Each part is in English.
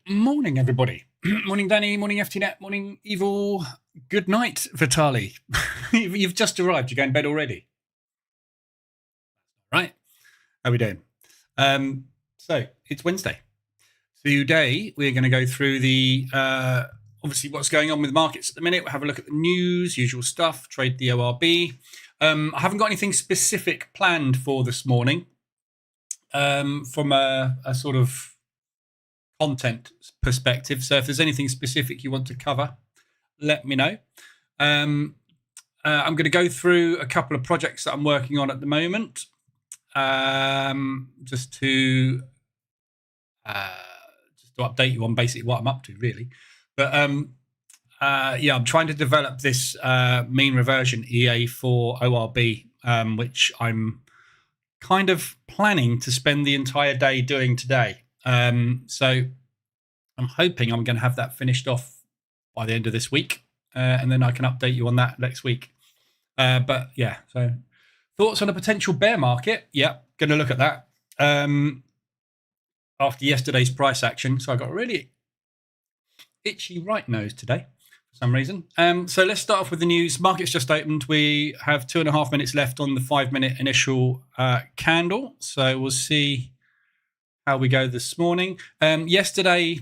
Morning, everybody. Morning, Danny. Morning, FTNet. Morning, Evil. Good night, Vitali. You've just arrived. You're going to bed already. Right. How are we doing? So it's Wednesday. Today, we're going to go through the, obviously, what's going on with markets at the minute. We'll have a look at the news, usual stuff, trade the ORB. I haven't got anything specific planned for this morning from a sort of content perspective. So if there's anything specific you want to cover, let me know. I'm going to go through a couple of projects that I'm working on at the moment, just to update you on basically what I'm up to, really. But yeah, I'm trying to develop this mean reversion EA for ORB, which I'm kind of planning to spend the entire day doing today. So I'm hoping I'm going to have that finished off by the end of this week, and then I can update you on that next week. But yeah, so thoughts on a potential bear market? Yeah, going to look at that after yesterday's price action. So I got a really itchy right nose today for some reason. So let's start off with the news. Market's just opened. We have 2.5 minutes left on the 5-minute initial candle. So we'll see how we go this morning. Yesterday,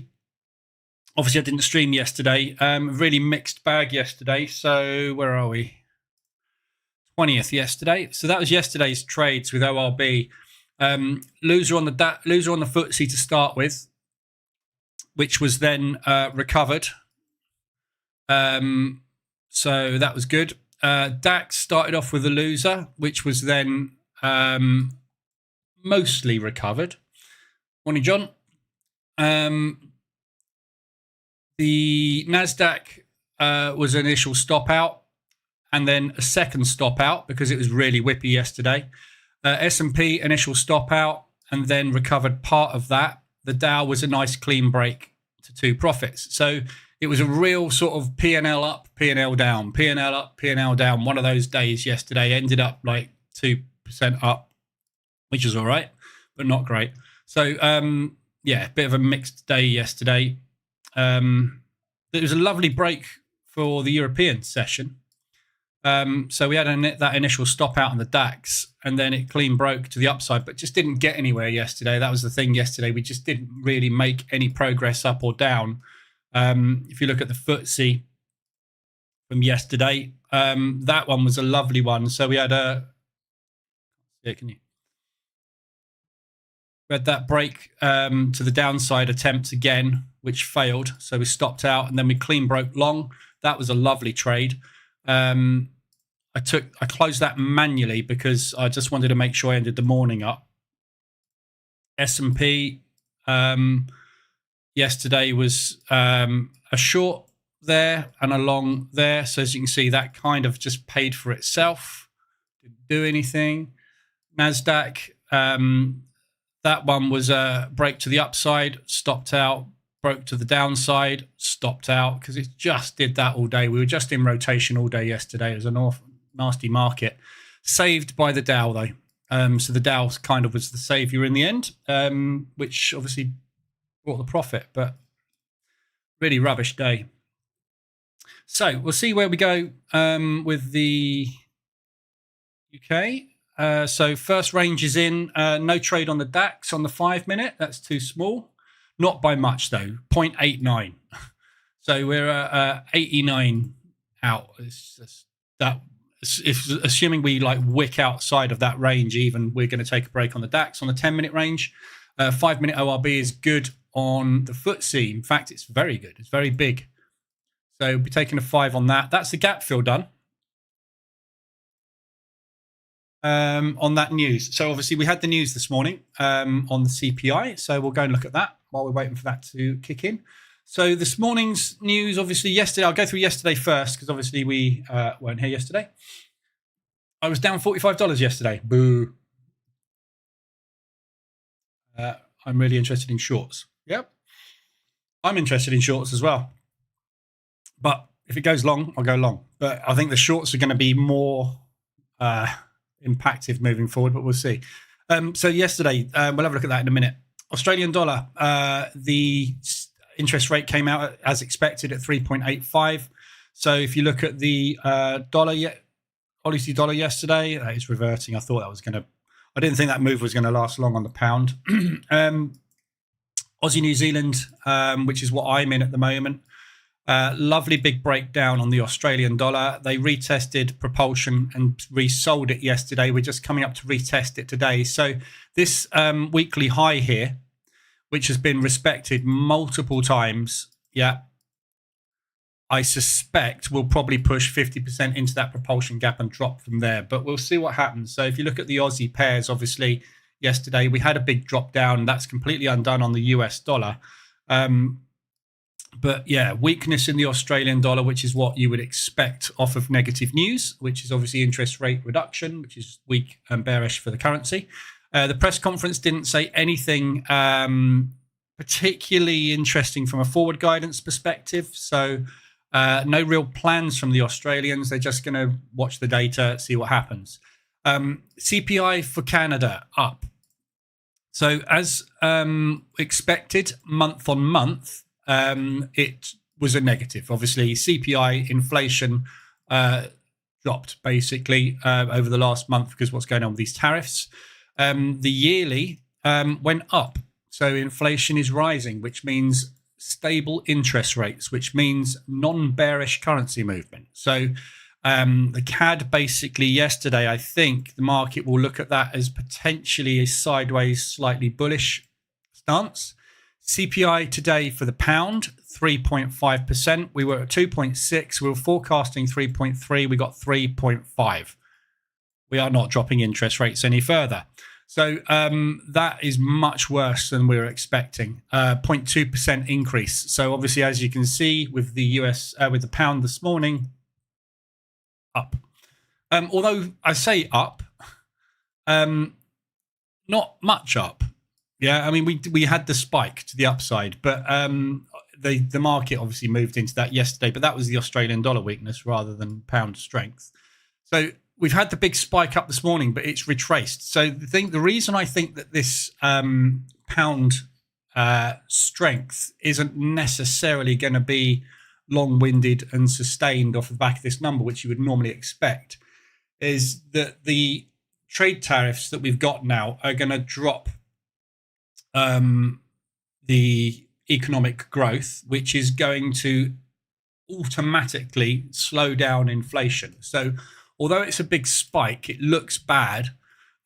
obviously I didn't stream yesterday. Really mixed bag yesterday. So where are we? 20th yesterday. So that was yesterday's trades with ORB. Loser on the FTSE to start with, which was then recovered. So that was good. DAX started off with a loser, which was then mostly recovered. Morning, John. The NASDAQ was an initial stop out and then a second stop out because it was really whippy yesterday. S&P initial stop out and then recovered part of that. The Dow was a nice clean break to 2 profits. So it was a real sort of P&L up, P&L down, P&L up, P&L down. One of those days yesterday ended up like 2% up, which is all right, but not great. So, yeah, bit of a mixed day yesterday. It was a lovely break for the European session. So we had that initial stop out on the DAX, and then it clean broke to the upside, but just didn't get anywhere yesterday. That was the thing yesterday. We just didn't really make any progress up or down. If you look at the FTSE from yesterday, that one was a lovely one. So we had we had that break to the downside attempt again, which failed. So we stopped out and then we clean broke long. That was a lovely trade. I closed that manually because I just wanted to make sure I ended the morning up. S&P yesterday was a short there and a long there. So as you can see, that kind of just paid for itself. Didn't do anything. NASDAQ, that one was a break to the upside, stopped out, broke to the downside, stopped out because it just did that all day. We were just in rotation all day yesterday. It was a nasty market. Saved by the Dow, though. So the Dow kind of was the saviour in the end, which obviously brought the profit, but really rubbish day. So we'll see where we go with the UK. So first range is in. No trade on the DAX on the 5-minute. That's too small. Not by much, though. 0.89. So we're 89 out. If assuming we like wick outside of that range, even we're going to take a break on the DAX on the 10-minute range. 5-minute ORB is good on the FTSE. In fact, it's very good. It's very big. So we'll be taking a 5 on that. That's the gap fill done. On that news. So obviously we had the news this morning on the CPI. So we'll go and look at that while we're waiting for that to kick in. So this morning's news, obviously yesterday, I'll go through yesterday first because obviously we weren't here yesterday. I was down $45 yesterday. Boo. I'm really interested in shorts. Yep. I'm interested in shorts as well. But if it goes long, I'll go long. But I think the shorts are going to be more impactive moving forward, but we'll see. So yesterday, we'll have a look at that in a minute. Australian dollar, interest rate came out as expected at 3.85. So if you look at the Aussie dollar yesterday, that is reverting. I thought that was going to, I didn't think that move was going to last long on the pound. Aussie New Zealand, which is what I'm in at the moment. Lovely big breakdown on the Australian dollar. They retested propulsion and resold it yesterday. We're just coming up to retest it today. So this weekly high here, which has been respected multiple times, I suspect we'll probably push 50% into that propulsion gap and drop from there. But we'll see what happens. So if you look at the Aussie pairs, obviously yesterday we had a big drop down. That's completely undone on the US dollar. But yeah, weakness in the Australian dollar, which is what you would expect off of negative news, which is obviously interest rate reduction, which is weak and bearish for the currency. The press conference didn't say anything particularly interesting from a forward guidance perspective. So no real plans from the Australians. They're just going to watch the data, see what happens. CPI for Canada up. So as expected, month on month, it was a negative. Obviously, CPI inflation dropped basically over the last month because what's going on with these tariffs. The yearly went up. So inflation is rising, which means stable interest rates, which means non-bearish currency movement. So the CAD basically yesterday, I think the market will look at that as potentially a sideways, slightly bullish stance. CPI today for the pound, 3.5%. We were at 2.6. We were forecasting 3.3. We got 3.5. We are not dropping interest rates any further. So that is much worse than we were expecting. 0.2% increase. So obviously, as you can see with the US, with the pound this morning, up. Although I say up, not much up. Yeah, I mean, we had the spike to the upside, but the market obviously moved into that yesterday, but that was the Australian dollar weakness rather than pound strength. So we've had the big spike up this morning, but it's retraced. So the reason I think that this pound strength isn't necessarily going to be long-winded and sustained off the back of this number, which you would normally expect, is that the trade tariffs that we've got now are going to drop the economic growth, which is going to automatically slow down inflation. So although it's a big spike, it looks bad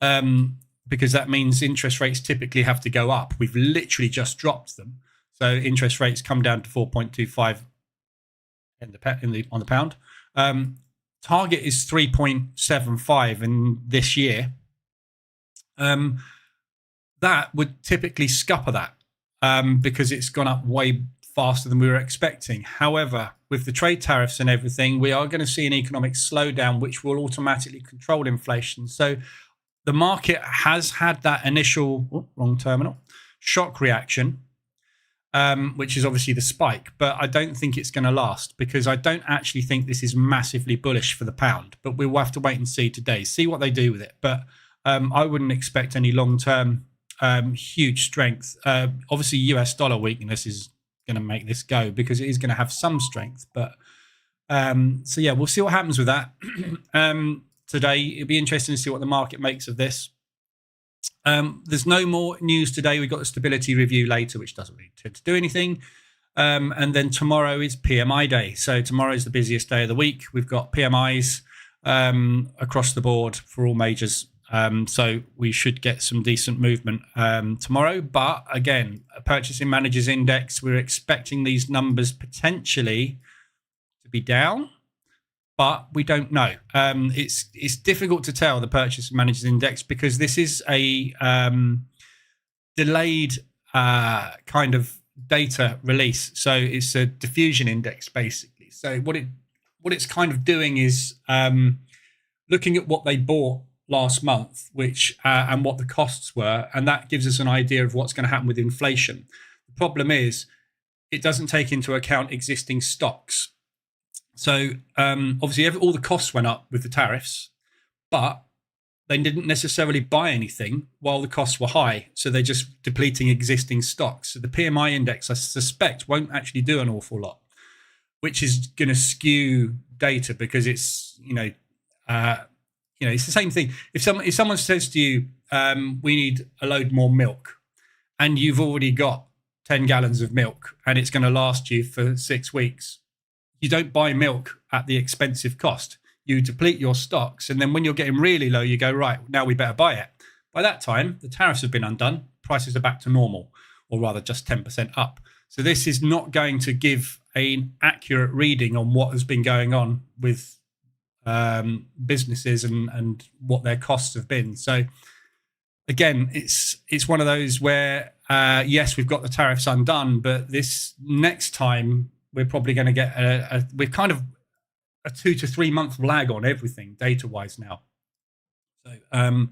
because that means interest rates typically have to go up. We've literally just dropped them. So interest rates come down to 4.25 on the pound. Target is 3.75 in this year. That would typically scupper that because it's gone up way faster than we were expecting. However, with the trade tariffs and everything, we are going to see an economic slowdown, which will automatically control inflation. So the market has had that initial shock reaction, which is obviously the spike, but I don't think it's going to last because I don't actually think this is massively bullish for the pound, but we'll have to wait and see today, see what they do with it. But I wouldn't expect any long-term huge strength. Obviously, US dollar weakness is going to make this go because it is going to have some strength. But so yeah, we'll see what happens with that today. It'll be interesting to see what the market makes of this. There's no more news today. We've got the stability review later, which doesn't really tend to do anything. And then tomorrow is PMI day. So tomorrow is the busiest day of the week. We've got PMIs across the board for all majors. So we should get some decent movement tomorrow. But again, a purchasing managers index, we're expecting these numbers potentially to be down, but we don't know. It's difficult to tell the purchasing managers index because this is a delayed kind of data release. So it's a diffusion index basically. So what it's kind of doing is looking at what they bought last month, which and what the costs were, and that gives us an idea of what's going to happen with inflation. The problem is it doesn't take into account existing stocks. So obviously all the costs went up with the tariffs, but they didn't necessarily buy anything while the costs were high. So they're just depleting existing stocks. So the PMI index, I suspect, won't actually do an awful lot, which is going to skew data because it's, it's the same thing. If someone says to you, we need a load more milk, and you've already got 10 gallons of milk and it's going to last you for 6 weeks, you don't buy milk at the expensive cost. You deplete your stocks, and then when you're getting really low, you go, right, now we better buy it. By that time, the tariffs have been undone. Prices are back to normal, or rather just 10% up. So this is not going to give an accurate reading on what has been going on with businesses and what their costs have been. So again, it's one of those where, yes, we've got the tariffs undone, but this next time we're probably going to get we're kind of a 2 to 3 month lag on everything data-wise now. So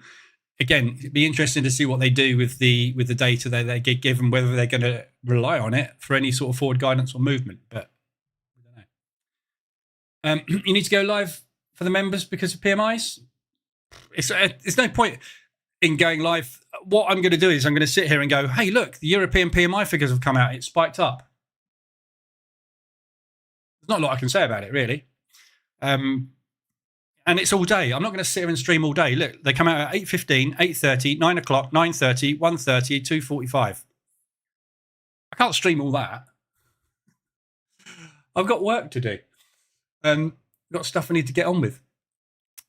again, it'd be interesting to see what they do with the data that they get given, whether they're going to rely on it for any sort of forward guidance or movement. But I don't know. You need to go live for the members because of PMIs. It's no point in going live. What I'm going to do is I'm going to sit here and go, hey, look, the European PMI figures have come out. It's spiked up. There's not a lot I can say about it, really. And it's all day. I'm not going to sit here and stream all day. Look, they come out at 8:15, 8:30, 9 o'clock, 9:30, 1:30, 2:45. I can't stream all that. I've got work to do. I've got stuff I need to get on with.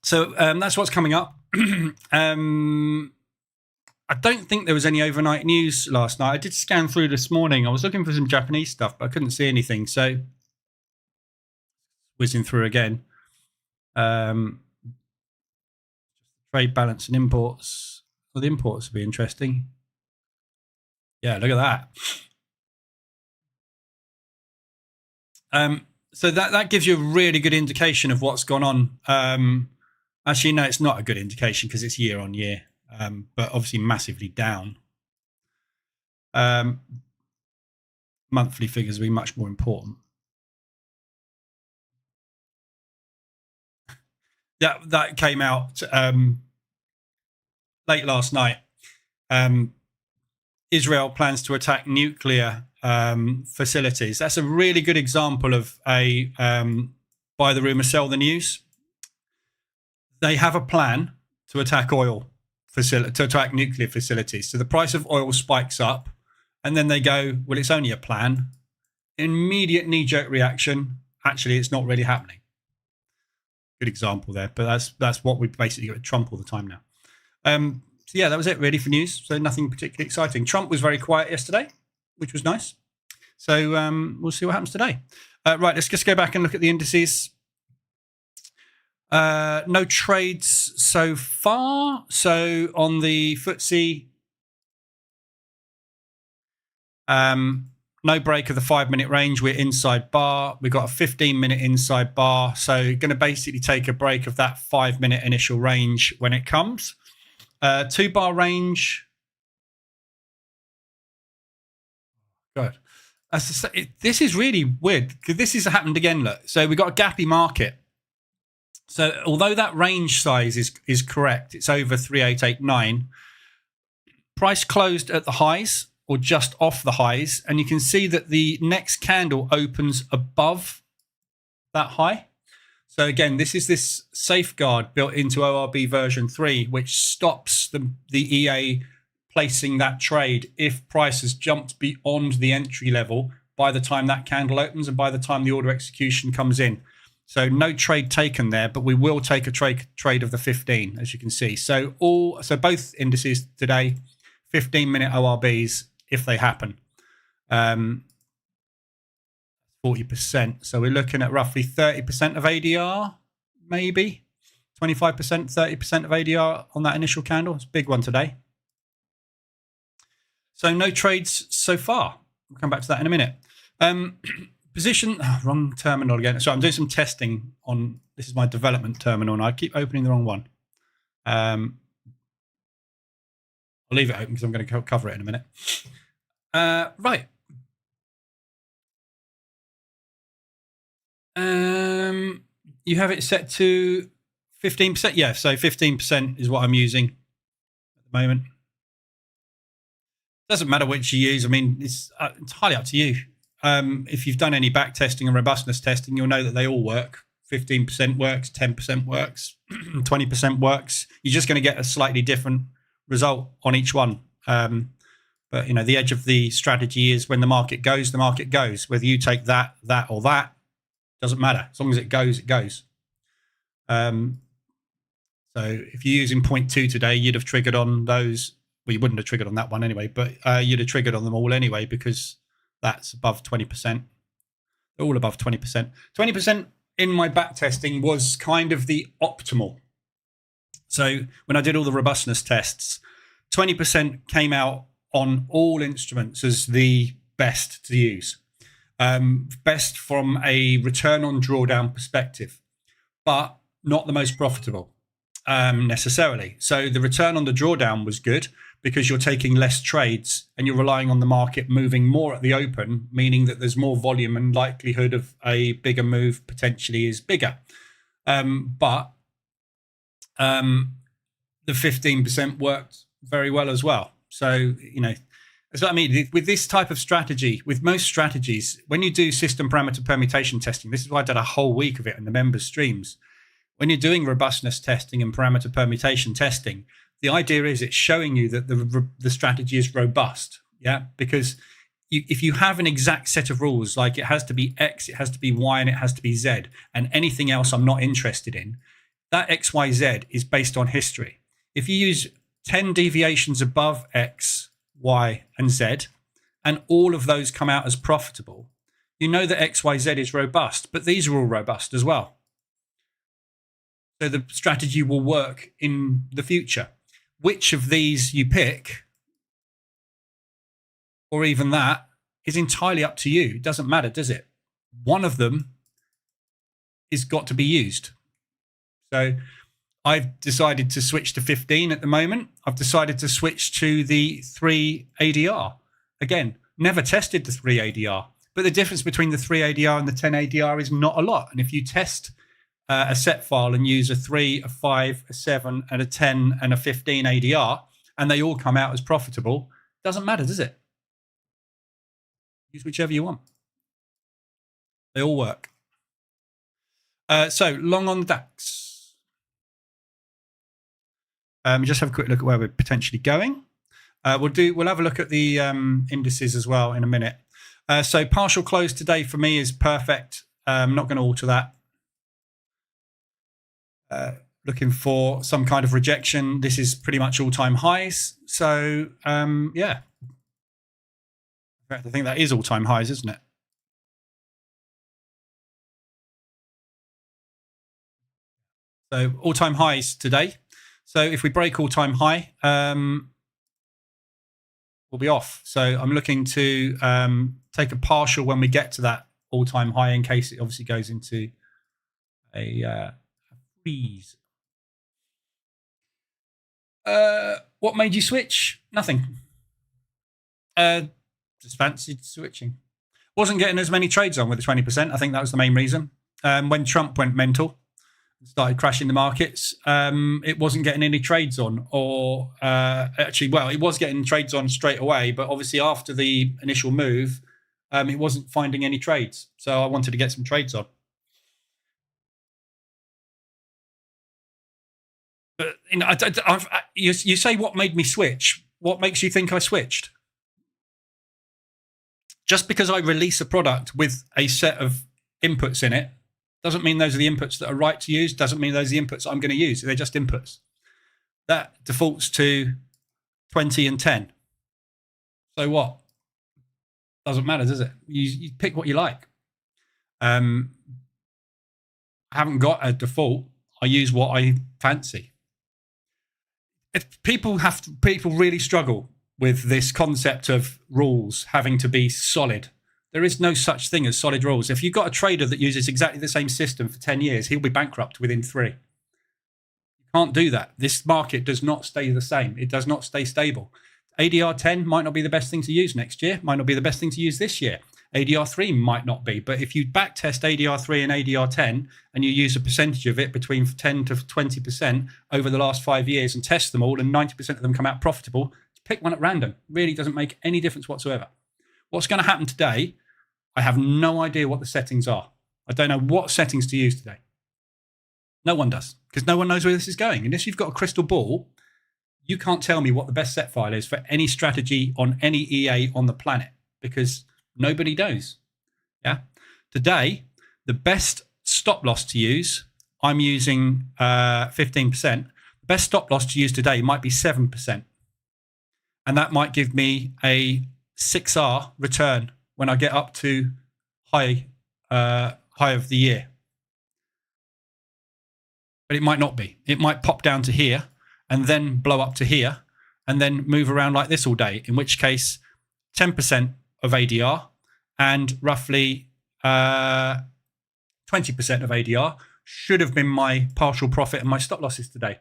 So that's what's coming up. I don't think there was any overnight news last night. I did scan through this morning. I was looking for some Japanese stuff, but I couldn't see anything. So whizzing through again. Trade balance and imports. Well, the imports will be interesting. Yeah, look at that. So that gives you a really good indication of what's gone on. Actually, no, it's not a good indication because it's year on year, but obviously massively down. Monthly figures will be much more important. That came out late last night. Israel plans to attack nuclear facilities. That's a really good example of a buy the rumor, sell the news. They have a plan to attack to attack nuclear facilities. So the price of oil spikes up, and then they go, well, it's only a plan. Immediate knee-jerk reaction. Actually, it's not really happening. Good example there, but that's what we basically got with Trump all the time now. So yeah, that was it really for news. So nothing particularly exciting. Trump was very quiet yesterday, which was nice. So we'll see what happens today. Right, let's just go back and look at the indices. No trades so far. So on the FTSE, no break of the 5-minute range. We're inside bar. We've got a 15-minute inside bar. So going to basically take a break of that 5-minute initial range when it comes. 2-bar range. Good. This is really weird because this has happened again. Look, so we've got a gappy market. So although that range size is correct, it's over 3889. Price closed at the highs or just off the highs, and you can see that the next candle opens above that high. So again, this is this safeguard built into ORB version 3, which stops the EA placing that trade if price has jumped beyond the entry level by the time that candle opens and by the time the order execution comes in. So no trade taken there, but we will take a trade of the 15, as you can see. So both indices today, 15-minute ORBs if they happen. 40%. So we're looking at roughly 30% of ADR, maybe 25%, 30% of ADR on that initial candle. It's a big one today. So no trades so far. We'll come back to that in a minute. Position, wrong terminal again. So I'm doing some testing on, this is my development terminal, and I keep opening the wrong one. I'll leave it open because I'm going to cover it in a minute. Right. You have it set to 15%. Yeah, so 15% is what I'm using at the moment. Doesn't matter which you use. I mean, it's entirely up to you. If you've done any back testing and robustness testing, you'll know that they all work. 15% works, 10% works, 20% works. You're just going to get a slightly different result on each one. But, you know, the edge of the strategy is when the market goes, the market goes. Whether you take that, or that, doesn't matter. As long as it goes, it goes. So if you're using 0.2 today, you'd have triggered on those. Well, you wouldn't have triggered on that one anyway, but you'd have triggered on them all anyway because that's above 20%. They're all above 20%. 20% in my back testing was kind of the optimal. So when I did all the robustness tests, 20% came out on all instruments as the best to use. Best from a return on drawdown perspective, but not the most profitable necessarily. So the return on the drawdown was good because you're taking less trades and you're relying on the market moving more at the open, meaning that there's more volume and likelihood of a bigger move potentially is bigger. But the 15% worked very well as well. So, you know, that's what I mean. With this type of strategy, with most strategies, when you do system parameter permutation testing, this is why I did a whole week of it in the members' streams. When you're doing robustness testing and parameter permutation testing, the idea is it's showing you that the strategy is robust. Yeah, because if you have an exact set of rules, like it has to be X, it has to be Y, and it has to be Z, and anything else I'm not interested in, that X, Y, Z is based on history. If you use 10 deviations above X, Y, and Z, and all of those come out as profitable, you know that X, Y, Z is robust, but these are all robust as well. So the strategy will work in the future. Which of these you pick, or even that, is entirely up to you. It doesn't matter, does it? One of them is got to be used. So I've decided to switch to 15 at the moment. I've decided to switch to the 3 ADR. Again, never tested the 3 ADR, but the difference between the 3 ADR and the 10 ADR is not a lot. And if you test a set file and use a 3, a 5, a 7, and a 10 and a 15 ADR, and they all come out as profitable, doesn't matter, does it? Use whichever you want. They all work. So long on the DAX. Just have a quick look at where we're potentially going. We'll have a look at the indices as well in a minute. So partial close today for me is perfect. I'm not going to alter that. Looking for some kind of rejection. This is pretty much all-time highs. So, yeah. In fact, I think that is all-time highs, isn't it? So all-time highs today. So if we break all-time high, we'll be off. So I'm looking to take a partial when we get to that all-time high in case it obviously goes into a freeze. What made you switch? Nothing. Just fancied switching. Wasn't getting as many trades on with the 20%. I think that was the main reason. When Trump went mental, started crashing the markets, it wasn't getting any trades on, or actually, well, it was getting trades on straight away, but obviously after the initial move, it wasn't finding any trades. So I wanted to get some trades on. But you know, you say what made me switch. What makes you think I switched? Just because I release a product with a set of inputs in it doesn't mean those are the inputs that are right to use. Doesn't mean those are the inputs I'm going to use. They're just inputs. That defaults to 20 and 10. So what? Doesn't matter, does it? You pick what you like. I haven't got a default. I use what I fancy. If people really struggle with this concept of rules having to be solid. There is no such thing as solid rules. If you've got a trader that uses exactly the same system for 10 years, he'll be bankrupt within 3. You can't do that. This market does not stay the same. It does not stay stable. ADR 10 might not be the best thing to use next year, might not be the best thing to use this year. ADR3 might not be. But if you back test ADR3 and ADR10 and you use a percentage of it between 10 to 20% over the last 5 years and test them all and 90% of them come out profitable, pick one at random. Really doesn't make any difference whatsoever. What's going to happen today, I have no idea what the settings are. I don't know what settings to use today. No one does, because no one knows where this is going. Unless you've got a crystal ball, you can't tell me what the best set file is for any strategy on any EA on the planet, because nobody knows. Yeah. Today, the best stop loss to use, I'm using 15%. The best stop loss to use today might be 7%. And that might give me a 6R return when I get up to high of the year. But it might not be. It might pop down to here and then blow up to here and then move around like this all day, in which case 10% of ADR and roughly 20% of ADR should have been my partial profit and my stop losses today.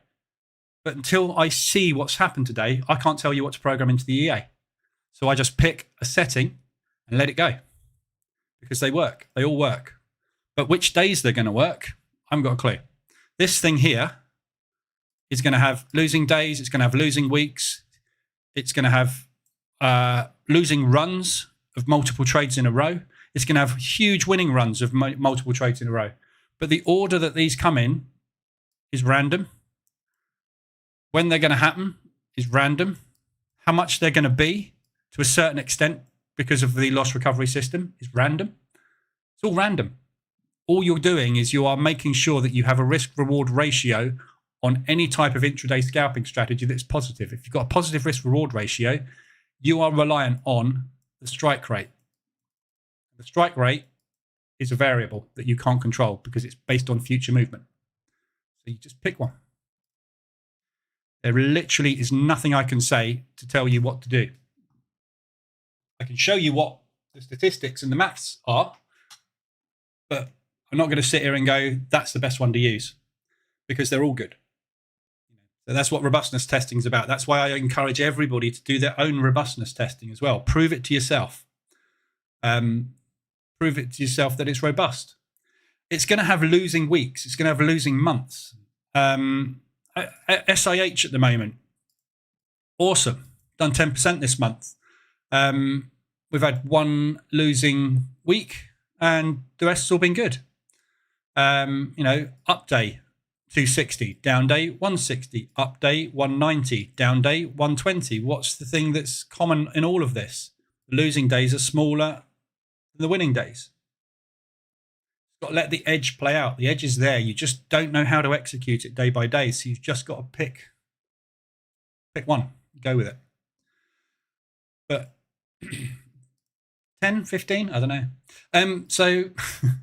But until I see what's happened today, I can't tell you what to program into the EA. So I just pick a setting and let it go, because they work. They all work. But which days they're going to work, I haven't got a clue. This thing here is going to have losing days. It's going to have losing weeks. It's going to have losing runs of multiple trades in a row. It's going to have huge winning runs of multiple trades in a row. But the order that these come in is random. When they're going to happen is random. How much they're going to be to a certain extent because of the loss recovery system is random. It's all random. All you're doing is you are making sure that you have a risk-reward ratio on any type of intraday scalping strategy that's positive. If you've got a positive risk-reward ratio, you are reliant on the strike rate. The strike rate is a variable that you can't control because it's based on future movement. So you just pick one. There literally is nothing I can say to tell you what to do. I can show you what the statistics and the maths are, but I'm not going to sit here and go, that's the best one to use, because they're all good. So that's what robustness testing is about. That's why I encourage everybody to do their own robustness testing as well. Prove it to yourself. Prove it to yourself that it's robust. It's going to have losing weeks. It's going to have losing months. SIH at the moment, awesome. Done 10% this month. We've had one losing week and the rest has all been good. Up day 260, down day 160, up day 190, down day 120. What's the thing that's common in all of this? The losing days are smaller than the winning days. You've got to let the edge play out. The edge is there. You just don't know how to execute it day by day. So you've just got to pick one, go with it. But 10, 15, I don't know. So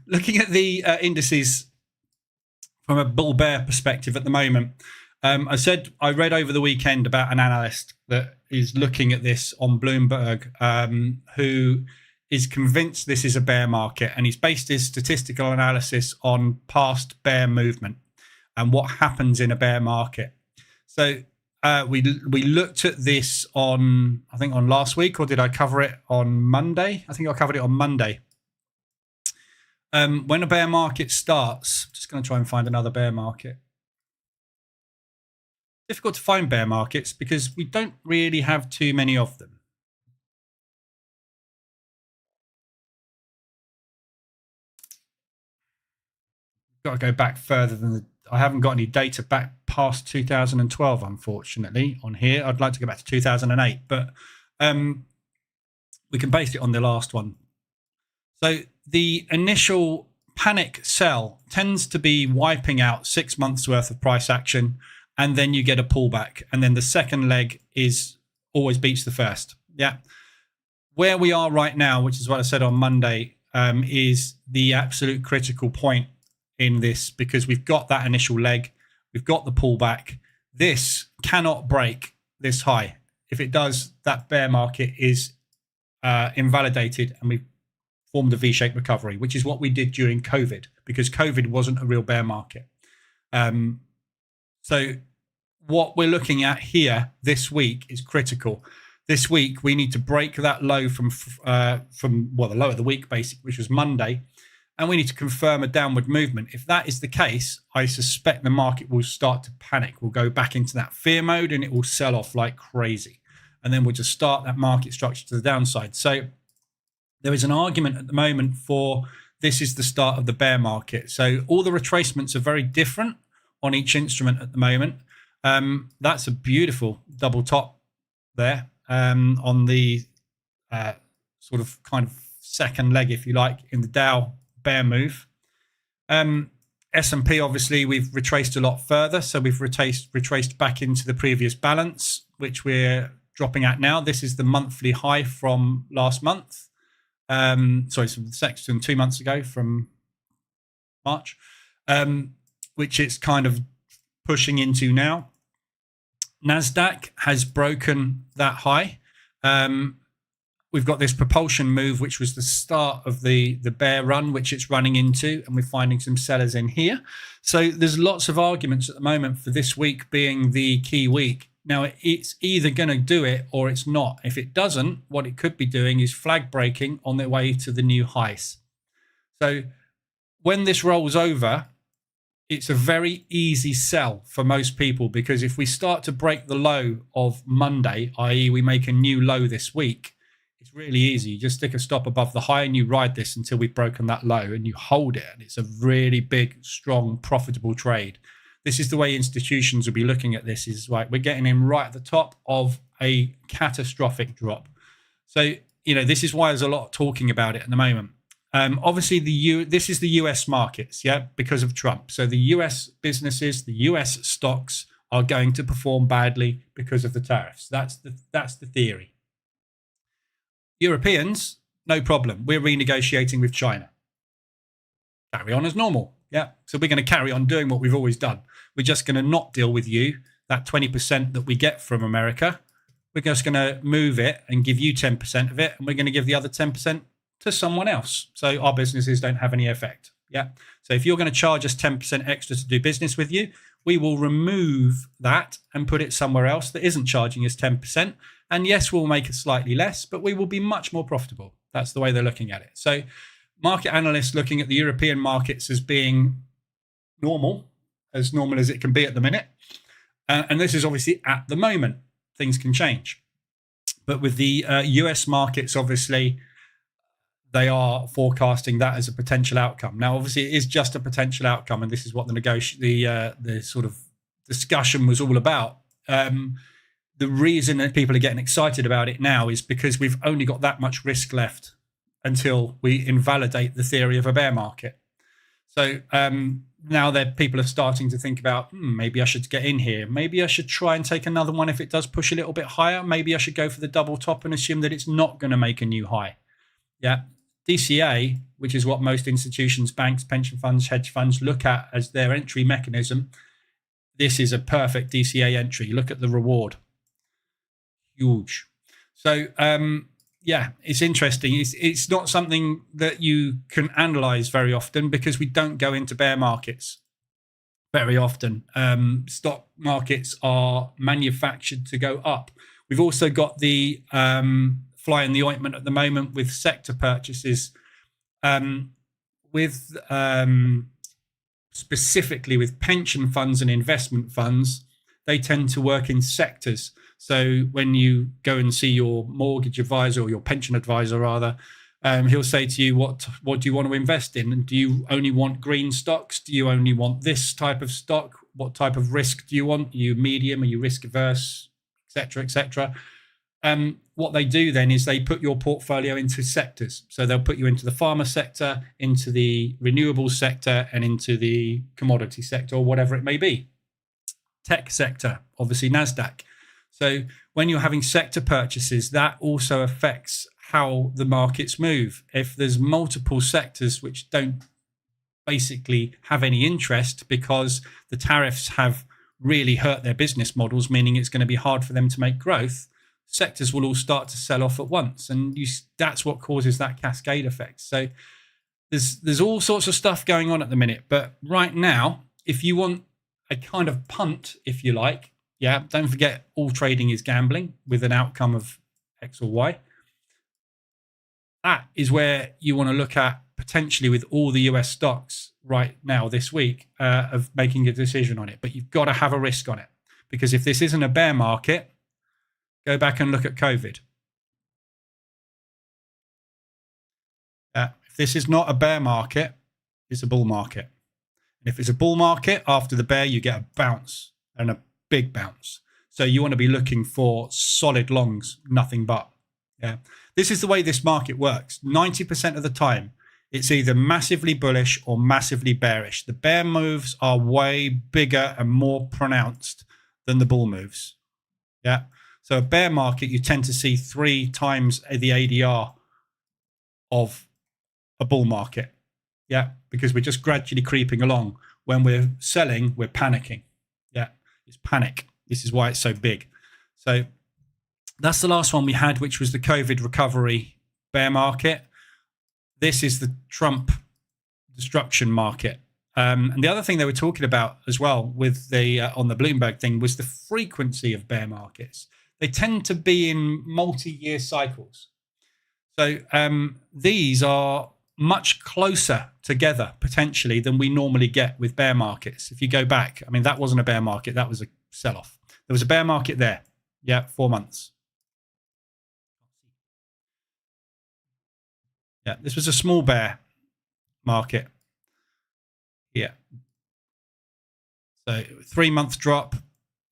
looking at the indices from a bull bear perspective at the moment, I read over the weekend about an analyst that is looking at this on Bloomberg, who is convinced this is a bear market, and he's based his statistical analysis on past bear movement and what happens in a bear market. So we looked at this on last week, or did I cover it on Monday? I think I covered it on Monday. When a bear market starts, I'm just going to try and find another bear market. Difficult to find bear markets because we don't really have too many of them. Got to go back further than I haven't got any data back past 2012, unfortunately, on here. I'd like to go back to 2008, but we can base it on the last one. So the initial panic sell tends to be wiping out 6 months worth of price action, and then you get a pullback, and then the second leg is always beats the first. Yeah. Where we are right now, which is what I said on Monday, is the absolute critical point in this, because we've got that initial leg, we've got the pullback. This cannot break this high. If it does, that bear market is invalidated, and we've formed a V-shaped recovery, which is what we did during COVID, because COVID wasn't a real bear market. So what we're looking at here this week is critical. This week, we need to break that low from the low of the week, basically, which was Monday, and we need to confirm a downward movement. If that is the case, I suspect the market will start to panic. We'll go back into that fear mode and it will sell off like crazy. And then we'll just start that market structure to the downside. So there is an argument at the moment for this is the start of the bear market. So all the retracements are very different on each instrument at the moment. That's a beautiful double top there on the sort of kind of second leg, if you like, in the Dow bear move. S&P, obviously, we've retraced a lot further. So we've retraced back into the previous balance, which we're dropping at now. This is the monthly high from last month. Sorry, from 2 months ago, from March, which it's kind of pushing into now. NASDAQ has broken that high. We've got this propulsion move, which was the start of the bear run, which it's running into, and we're finding some sellers in here. So there's lots of arguments at the moment for this week being the key week. Now, it's either going to do it or it's not. If it doesn't, what it could be doing is flag breaking on their way to the new highs. So when this rolls over, it's a very easy sell for most people, because if we start to break the low of Monday, i.e. we make a new low this week, it's really easy. You just stick a stop above the high and you ride this until we've broken that low and you hold it. And it's a really big, strong, profitable trade. This is the way institutions will be looking at this, is like we're getting in right at the top of a catastrophic drop. So, this is why there's a lot of talking about it at the moment. Obviously, this is the US markets, because of Trump. So the US businesses, the US stocks are going to perform badly because of the tariffs. That's the theory. Europeans, no problem. We're renegotiating with China. Carry on as normal. Yeah. So we're going to carry on doing what we've always done. We're just going to not deal with you. That 20% that we get from America, we're just going to move it and give you 10% of it. And we're going to give the other 10% to someone else. So our businesses don't have any effect. Yeah. So if you're going to charge us 10% extra to do business with you, we will remove that and put it somewhere else that isn't charging us 10%. And yes, we'll make it slightly less, but we will be much more profitable. That's the way they're looking at it. So market analysts looking at the European markets as being normal as it can be at the minute. And this is obviously at the moment. Things can change. But with the US markets, obviously, they are forecasting that as a potential outcome. Now, obviously, it is just a potential outcome, and this is what the sort of discussion was all about. The reason that people are getting excited about it now is because we've only got that much risk left until we invalidate the theory of a bear market. So now that people are starting to think about, maybe I should get in here. Maybe I should try and take another one if it does push a little bit higher. Maybe I should go for the double top and assume that it's not going to make a new high. Yeah. DCA, which is what most institutions, banks, pension funds, hedge funds look at as their entry mechanism. This is a perfect DCA entry. Look at the reward. Huge. So, it's interesting. It's not something that you can analyze very often because we don't go into bear markets very often. Stock markets are manufactured to go up. We've also got the fly in the ointment at the moment with sector purchases, specifically with pension funds and investment funds. They tend to work in sectors. So when you go and see your mortgage advisor or your pension advisor, rather, he'll say to you, what do you want to invest in? And do you only want green stocks? Do you only want this type of stock? What type of risk do you want? Are you medium? Are you risk averse? Et cetera, et cetera. What they do then is they put your portfolio into sectors. So they'll put you into the pharma sector, into the renewable sector, and into the commodity sector, or whatever it may be. Tech sector, obviously NASDAQ. So when you're having sector purchases, that also affects how the markets move. If there's multiple sectors which don't basically have any interest because the tariffs have really hurt their business models, meaning it's going to be hard for them to make growth, sectors will all start to sell off at once. And that's what causes that cascade effect. So there's all sorts of stuff going on at the minute. But right now, if you want a kind of punt, if you like, don't forget all trading is gambling with an outcome of X or Y. That is where you want to look at potentially with all the US stocks right now this week of making a decision on it. But you've got to have a risk on it, because if this isn't a bear market, go back and look at COVID. If this is not a bear market, it's a bull market. And if it's a bull market, after the bear, you get a bounce, and a big bounce. So you want to be looking for solid longs, nothing but. Yeah. This is the way this market works. 90% of the time, it's either massively bullish or massively bearish. The bear moves are way bigger and more pronounced than the bull moves. Yeah. So a bear market, you tend to see 3 times the ADR of a bull market. Yeah. Because we're just gradually creeping along. When we're selling, we're panicking. Yeah. It's panic. This is why it's so big. So that's the last one we had, which was the COVID recovery bear market. This is the Trump destruction market. And the other thing they were talking about as well with the on the Bloomberg thing was the frequency of bear markets. They tend to be in multi-year cycles. So these are much closer together potentially than we normally get with bear markets. If you go back, I mean, that wasn't a bear market. That was a sell-off. There was a bear market there. Yeah, 4 months. Yeah, this was a small bear market. Yeah. So 3 month drop,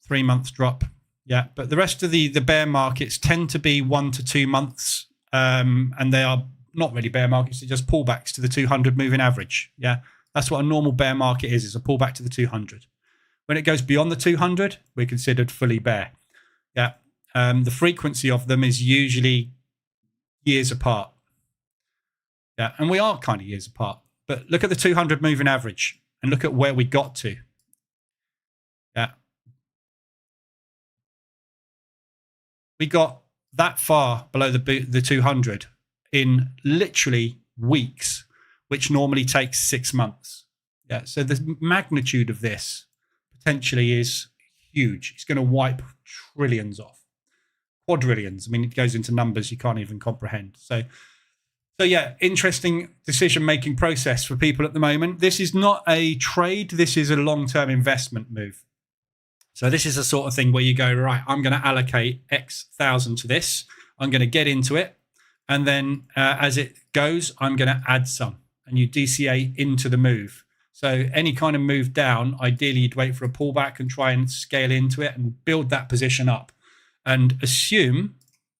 3 months drop. Yeah, but the rest of the bear markets tend to be 1 to 2 months, and they are not really bear markets. They're just pullbacks to the 200 moving average. Yeah, that's what a normal bear market is. It's a pullback to the 200. When it goes beyond the 200, we're considered fully bear. Yeah, the frequency of them is usually years apart. Yeah, and we are kind of years apart. But look at the 200 moving average and look at where we got to. Yeah. We got that far below the 200 in literally weeks, which normally takes 6 months. Yeah, so the magnitude of this potentially is huge. It's going to wipe trillions off. Quadrillions. I mean, it goes into numbers you can't even comprehend. So yeah, interesting decision-making process for people at the moment. This is not a trade. This is a long-term investment move. So this is the sort of thing where you go, right, I'm going to allocate X thousand to this. I'm going to get into it. And then as it goes, I'm going to add some. And you DCA into the move. So any kind of move down, ideally you'd wait for a pullback and try and scale into it and build that position up. And assume,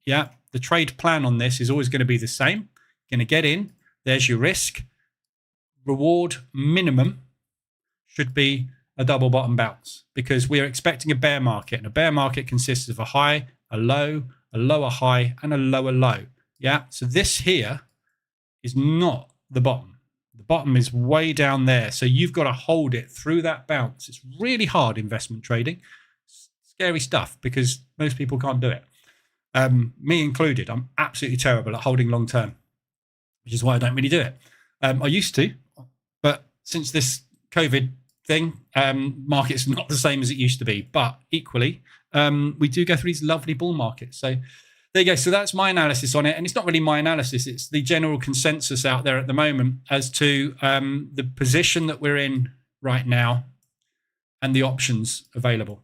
yeah, the trade plan on this is always going to be the same. Going to get in, there's your risk. Reward minimum should be a double bottom bounce, because we are expecting a bear market, and a bear market consists of a high, a low, a lower high, and a lower low. Yeah, so this here is not the bottom. The bottom is way down there, so you've got to hold it through that bounce. It's really hard investment trading. Scary stuff, because most people can't do it. Me included. I'm absolutely terrible at holding long term, which is why I don't really do it. I used to, but since this COVID thing, market's not the same as it used to be. But equally, we do go through these lovely bull markets. So there you go. So that's my analysis on it. And it's not really my analysis. It's the general consensus out there at the moment as to the position that we're in right now and the options available.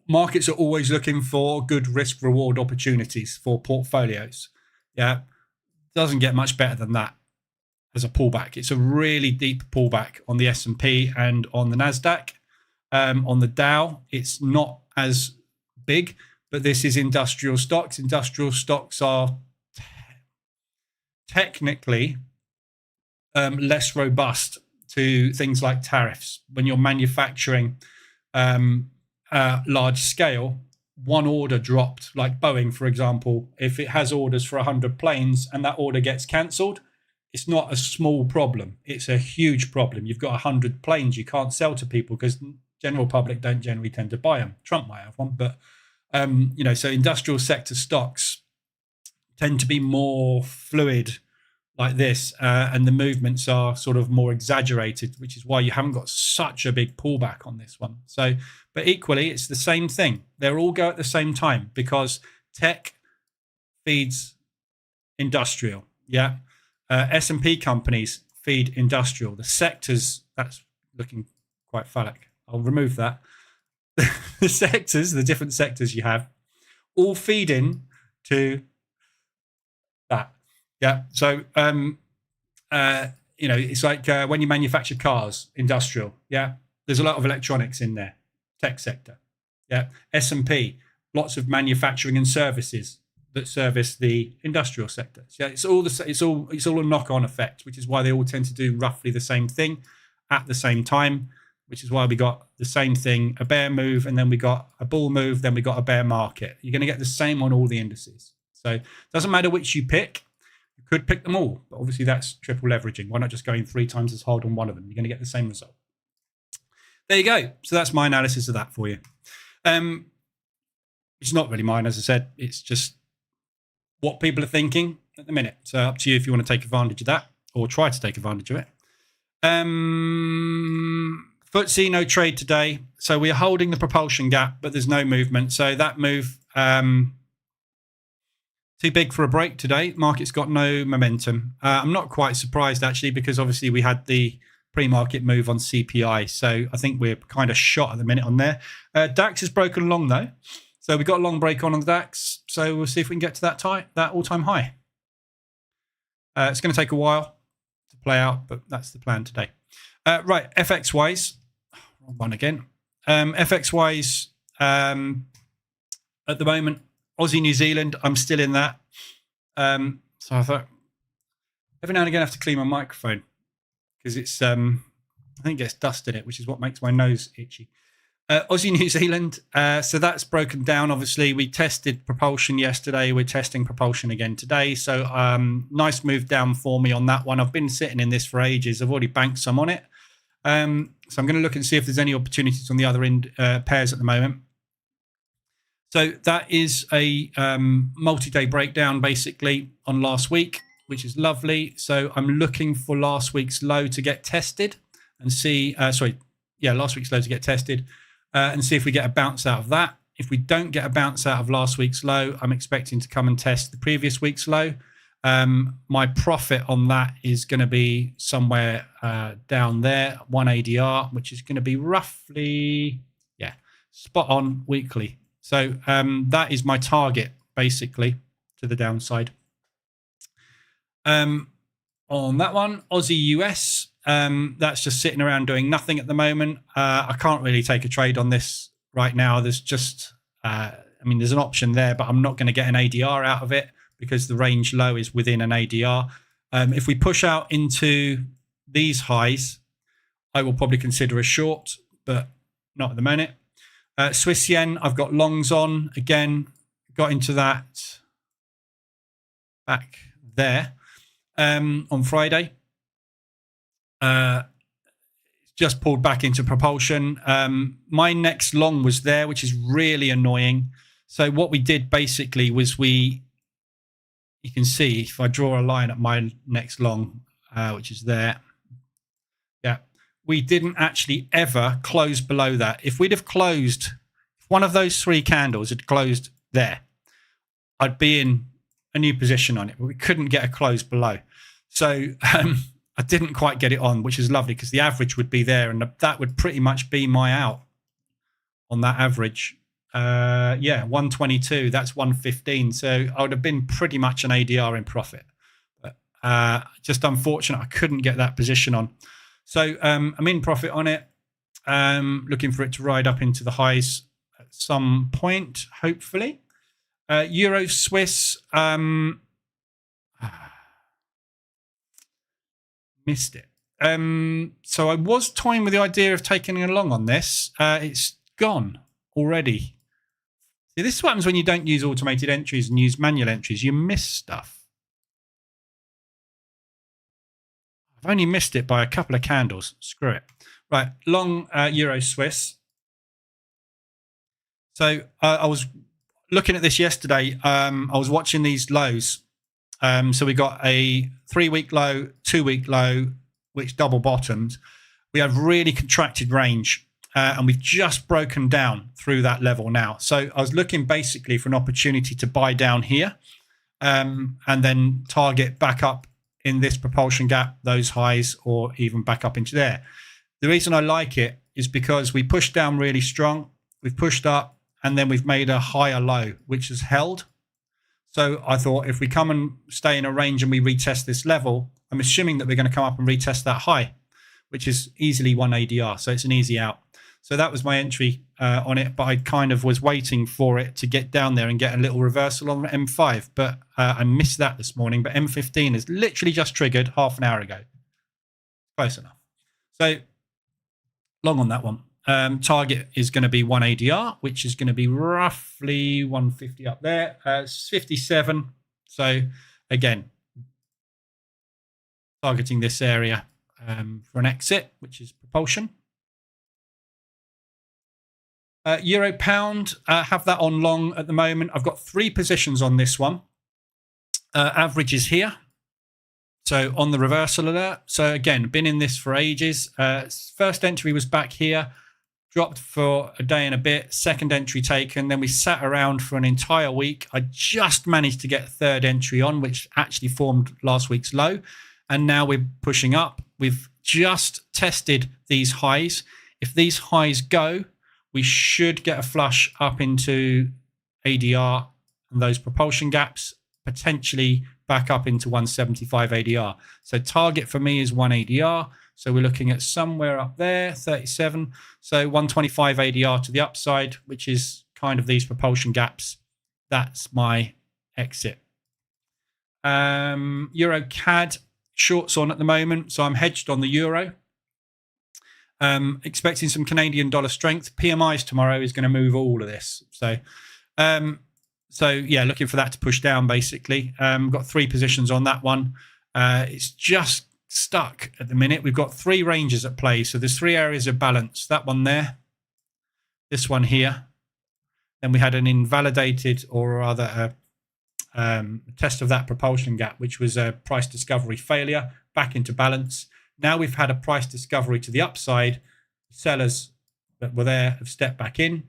Markets are always looking for good risk reward opportunities for portfolios. Yeah, doesn't get much better than that as a pullback. It's a really deep pullback on the S&P and on the NASDAQ. On the Dow, it's not as big, but this is industrial stocks. Industrial stocks are technically less robust to things like tariffs. When you're manufacturing large scale, one order dropped, like Boeing, for example, if it has orders for 100 planes and that order gets cancelled, it's not a small problem. It's a huge problem. You've got 100 planes you can't sell to people because the general public don't generally tend to buy them. Trump might have one, but, so industrial sector stocks tend to be more fluid, like this, and the movements are sort of more exaggerated, which is why you haven't got such a big pullback on this one. So, but equally, it's the same thing. They're all go at the same time because tech feeds industrial. Yeah. S&P companies feed industrial. The sectors, that's looking quite phallic. I'll remove that. The sectors, the different sectors you have, all feed in to that. Yeah. So, it's like when you manufacture cars, industrial. Yeah. There's a lot of electronics in there, tech sector. Yeah. S&P, lots of manufacturing and services that service the industrial sector. So it's all a knock-on effect, which is why they all tend to do roughly the same thing at the same time, which is why we got the same thing, a bear move, and then we got a bull move, then we got a bear market. You're going to get the same on all the indices. So it doesn't matter which you pick. You could pick them all, but obviously that's triple leveraging. Why not just going 3 times as hard on one of them? You're going to get the same result. There you go. So that's my analysis of that for you. It's not really mine, as I said. It's just what people are thinking at the minute. So up to you if you want to take advantage of that or try to take advantage of it. FTSE, no trade today. So we are holding the propulsion gap, but there's no movement. So that move, too big for a break today. Market's got no momentum. I'm not quite surprised, actually, because obviously we had the pre-market move on CPI. So I think we're kind of shot at the minute on there. DAX is broken along, though. So we got a long break on the DAX. So we'll see if we can get to that all-time high. It's going to take a while to play out, but that's the plan today. Right, FX-wise, wrong one again. FX-wise, at the moment, Aussie, New Zealand, I'm still in that. So I thought, every now and again I have to clean my microphone because it's, I think it gets dust in it, which is what makes my nose itchy. Aussie, New Zealand, so that's broken down. Obviously, we tested propulsion yesterday. We're testing propulsion again today. So nice move down for me on that one. I've been sitting in this for ages. I've already banked some on it. So I'm going to look and see if there's any opportunities on the other end pairs at the moment. So that is a multi-day breakdown, basically, on last week, which is lovely. So I'm looking for last week's low to get tested and see, last week's low to get tested. And see if we get a bounce out of that. If we don't get a bounce out of last week's low, I'm expecting to come and test the previous week's low. My profit on that is going to be somewhere down there, 1 ADR, which is going to be roughly, spot on weekly. So that is my target, basically, to the downside. On that one, Aussie US. That's just sitting around doing nothing at the moment. I can't really take a trade on this right now. There's just, there's an option there, but I'm not going to get an ADR out of it because the range low is within an ADR. If we push out into these highs, I will probably consider a short, but not at the minute. Swiss yen, I've got longs on. Again, got into that back there on Friday. Just pulled back into propulsion. My next long was there, which is really annoying. So what we did basically was you can see if I draw a line at my next long, which is there. Yeah, we didn't actually ever close below that. If we'd have closed, if one of those 3 candles had closed there, I'd be in a new position on it, but we couldn't get a close below. So, I didn't quite get it on, which is lovely because the average would be there and that would pretty much be my out on that average. 122, that's 115. So I would have been pretty much an ADR in profit. But just unfortunate I couldn't get that position on. So I'm in profit on it. Looking for it to ride up into the highs at some point, hopefully. Euro Swiss. Missed it. So I was toying with the idea of taking along on this. It's gone already. See, this is what happens when you don't use automated entries and use manual entries. You miss stuff. I've only missed it by a couple of candles. Screw it. Right, long Euro Swiss. So I was looking at this yesterday. I was watching these lows. So we got a 3-week low, 2-week low, which double bottomed. We have really contracted range, and we've just broken down through that level now. So I was looking basically for an opportunity to buy down here, and then target back up in this propulsion gap, those highs, or even back up into there. The reason I like it is because we pushed down really strong, we've pushed up, and then we've made a higher low, which has held. So I thought if we come and stay in a range and we retest this level, I'm assuming that we're going to come up and retest that high, which is easily 1 ADR. So it's an easy out. So that was my entry on it, but I kind of was waiting for it to get down there and get a little reversal on M5, but I missed that this morning. But M15 is literally just triggered half an hour ago. Close enough. So long on that one. Target is going to be 1 ADR, which is going to be roughly 150 up there. It's 57. So again, targeting this area for an exit, which is propulsion. Euro pound, have that on long at the moment. I've got 3 positions on this one. Average is here. So on the reversal alert. So again, been in this for ages. First entry was back here, dropped for a day and a bit. Second entry taken. Then we sat around for an entire week. I just managed to get a third entry on, which actually formed last week's low. And now we're pushing up. We've just tested these highs. If these highs go, we should get a flush up into ADR and those propulsion gaps, potentially back up into 175 ADR. So target for me is 1 ADR. So we're looking at somewhere up there, 37. So 125 ADR to the upside, which is kind of these propulsion gaps. That's my exit. Euro CAD shorts on at the moment. So I'm hedged on the euro. Expecting some Canadian dollar strength. PMIs tomorrow is going to move all of this. So yeah, looking for that to push down basically. Got 3 positions on that one. It's just stuck at the minute. We've got 3 ranges at play. So there's 3 areas of balance. That one there, this one here. Then we had an invalidated or rather a test of that propulsion gap, which was a price discovery failure, back into balance. Now we've had a price discovery to the upside. Sellers that were there have stepped back in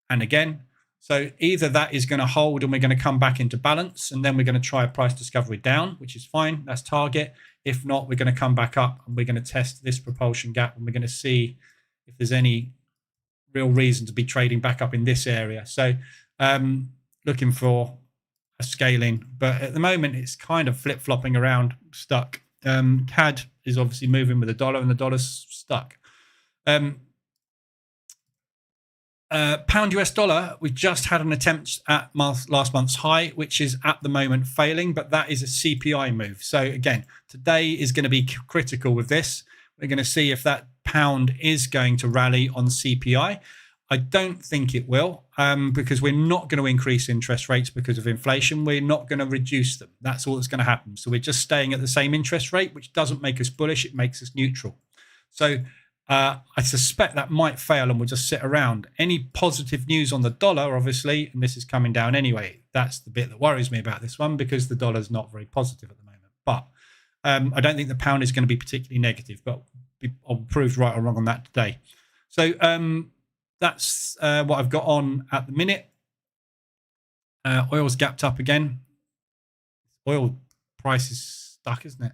and again. So either that is going to hold and we're going to come back into balance, and then we're going to try a price discovery down, which is fine. That's target. If not, we're going to come back up and we're going to test this propulsion gap, and we're going to see if there's any real reason to be trading back up in this area. So looking for a scaling, but at the moment it's kind of flip-flopping around, stuck. CAD is obviously moving with the dollar, and the dollar's stuck. Pound US dollar, we just had an attempt at last month's high, which is at the moment failing, but that is a CPI move. So again, today is going to be critical with this. We're going to see if that pound is going to rally on CPI. I don't think it will, because we're not going to increase interest rates because of inflation. We're not going to reduce them. That's all that's going to happen. So we're just staying at the same interest rate, which doesn't make us bullish. It makes us neutral. So I suspect that might fail and we'll just sit around. Any positive news on the dollar, obviously, and this is coming down anyway. That's the bit that worries me about this one, because the dollar is not very positive at the moment. But I don't think the pound is going to be particularly negative, but I'll prove right or wrong on that today. So that's what I've got on at the minute. Oil's gapped up again. Oil price is stuck, isn't it?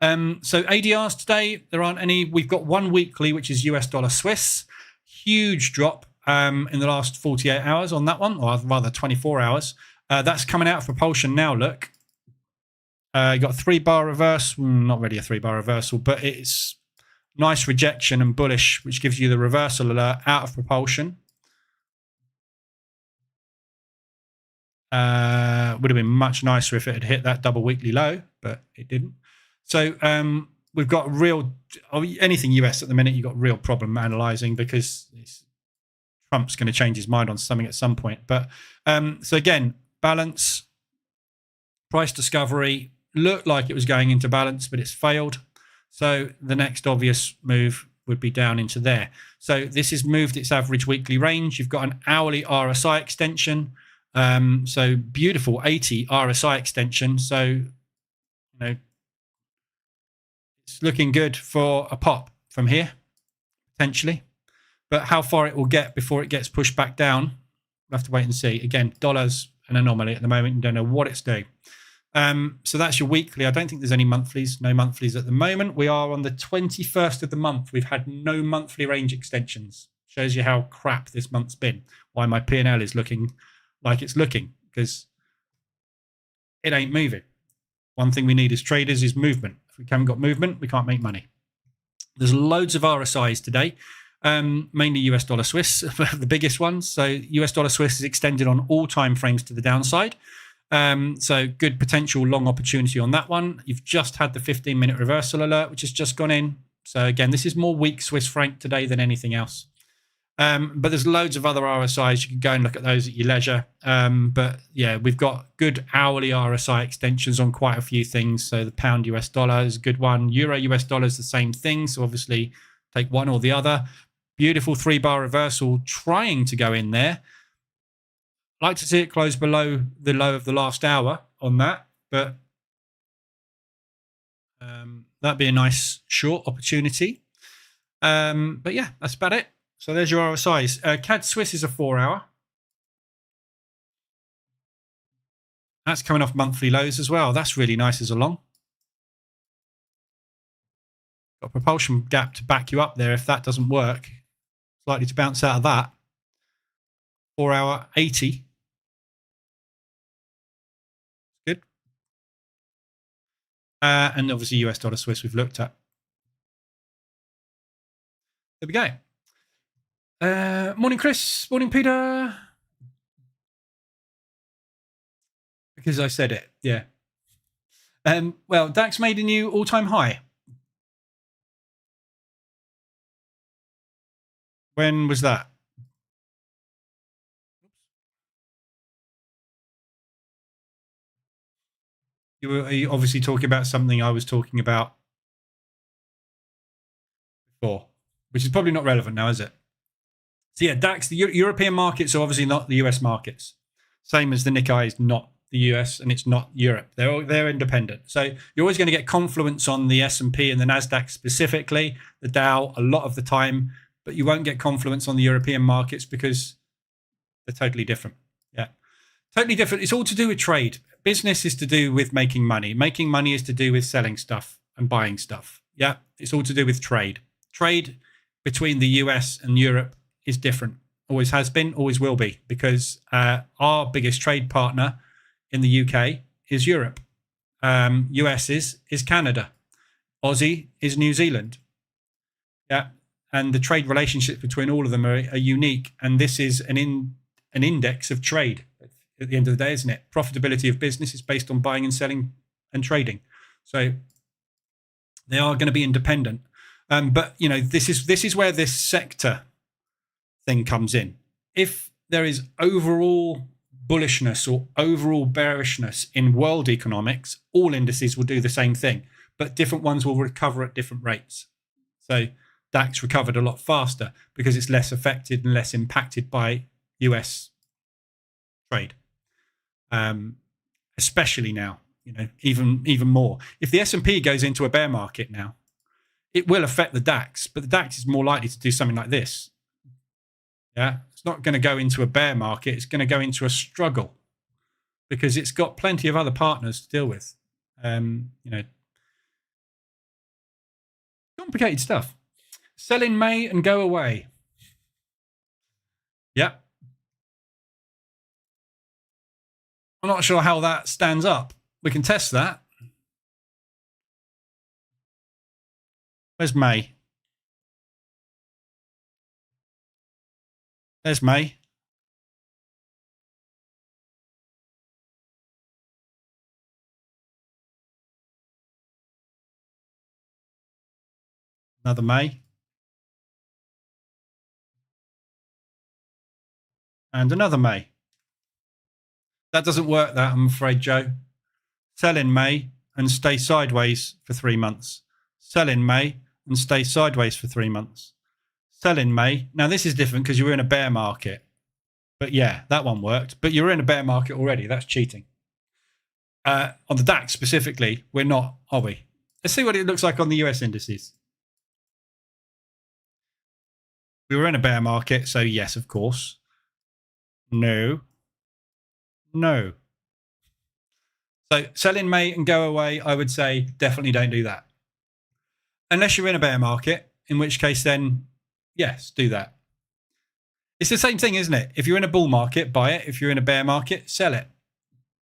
So ADRs today, there aren't any. We've got 1 weekly, which is US dollar Swiss. Huge drop in the last 48 hours on that one, or rather 24 hours. That's coming out of propulsion now, look. You got a 3-bar reverse. Not really a 3-bar reversal, but it's nice rejection and bullish, which gives you the reversal alert out of propulsion. Would have been much nicer if it had hit that double weekly low, but it didn't. So we've got anything US at the minute, you've got a real problem analyzing, because Trump's going to change his mind on something at some point. But so again, balance, price discovery, looked like it was going into balance, but it's failed. So the next obvious move would be down into there. So this has moved its average weekly range. You've got an hourly RSI extension. So beautiful 80 RSI extension. So, it's looking good for a pop from here, potentially. But how far it will get before it gets pushed back down, we'll have to wait and see. Again, dollar's an anomaly at the moment. You don't know what it's doing. So that's your weekly. I don't think there's any monthlies. No monthlies at the moment. We are on the 21st of the month. We've had no monthly range extensions. Shows you how crap this month's been. Why my P&L is looking like it's looking, because it ain't moving. One thing we need as traders is movement. If we haven't got movement, we can't make money. There's loads of RSIs today, mainly US dollar Swiss, the biggest ones. So US dollar Swiss is extended on all time frames to the downside. So good potential long opportunity on that one. You've just had the 15-minute reversal alert, which has just gone in. So again, this is more weak Swiss franc today than anything else. But there's loads of other RSIs. You can go and look at those at your leisure. But yeah, we've got good hourly RSI extensions on quite a few things. So the pound US dollar is a good one. Euro US dollar is the same thing. So obviously take one or the other. Beautiful 3-bar reversal trying to go in there. Like to see it close below the low of the last hour on that. But that'd be a nice short opportunity. But yeah, that's about it. So there's your RSIs. CAD Swiss is a 4-hour. That's coming off monthly lows as well. That's really nice as a long. Got a propulsion gap to back you up there. If that doesn't work, it's likely to bounce out of that. 4-hour 80. Good. And obviously US dollar Swiss we've looked at. There we go. Morning, Chris. Morning, Peter. Because I said it, yeah. Well, DAX made a new all-time high. When was that? You were obviously talking about something I was talking about before, which is probably not relevant now, is it? So yeah, DAX, the European markets are obviously not the US markets. Same as the Nikkei is not the US and it's not Europe. They're independent. So you're always going to get confluence on the S&P and the NASDAQ specifically, the Dow a lot of the time, but you won't get confluence on the European markets because they're totally different. Yeah, totally different. It's all to do with trade. Business is to do with making money. Making money is to do with selling stuff and buying stuff. Yeah, it's all to do with trade. Trade between the US and Europe is different. Always has been, always will be, because our biggest trade partner in the UK is Europe. US is Canada. Aussie is New Zealand. Yeah, and the trade relationships between all of them are unique. And this is an index of trade at the end of the day, isn't it? Profitability of business is based on buying and selling and trading. So they are going to be independent. But you know, this is where this sector thing comes in. If there is overall bullishness or overall bearishness in world economics, all indices will do the same thing, but different ones will recover at different rates. So DAX recovered a lot faster because it's less affected and less impacted by US trade, especially now. You know, even more. If the S&P goes into a bear market now, it will affect the DAX, but the DAX is more likely to do something like this. Yeah, it's not going to go into a bear market. It's going to go into a struggle because it's got plenty of other partners to deal with. You know, complicated stuff. Sell in May and go away. Yeah. I'm not sure how that stands up. We can test that. Where's May? There's May. Another May. And another May. That doesn't work, that, I'm afraid, Joe. Sell in May and stay sideways for 3 months. Sell in May and stay sideways for 3 months. Sell in May. Now, this is different because you're in a bear market. But yeah, that one worked. But you're in a bear market already. That's cheating. On the DAX specifically, we're not, are we? Let's see what it looks like on the US indices. We were in a bear market, so yes, of course. No. No. So sell in May and go away, I would say definitely don't do that. Unless you're in a bear market, in which case then, yes, do that. It's the same thing, isn't it? If you're in a bull market, buy it. If you're in a bear market, sell it.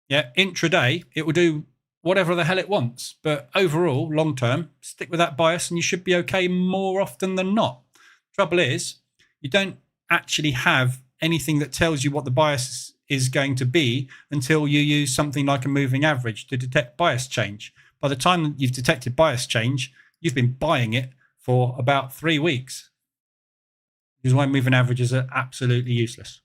Yeah, intraday, it will do whatever the hell it wants. But overall, long term, stick with that bias and you should be okay more often than not. Trouble is, you don't actually have anything that tells you what the bias is going to be until you use something like a moving average to detect bias change. By the time you've detected bias change, you've been buying it for about 3 weeks. Which is why moving averages are absolutely useless.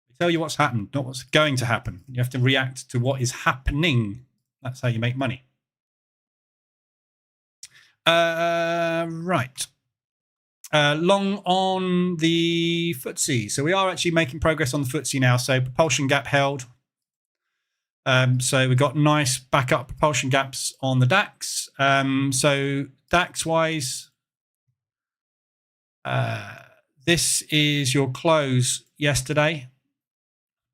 They tell you what's happened, not what's going to happen. You have to react to what is happening. That's how you make money. Right. Long on the FTSE. So we are actually making progress on the FTSE now. So propulsion gap held. So we've got nice backup propulsion gaps on the DAX. So DAX-wise, this is your close yesterday,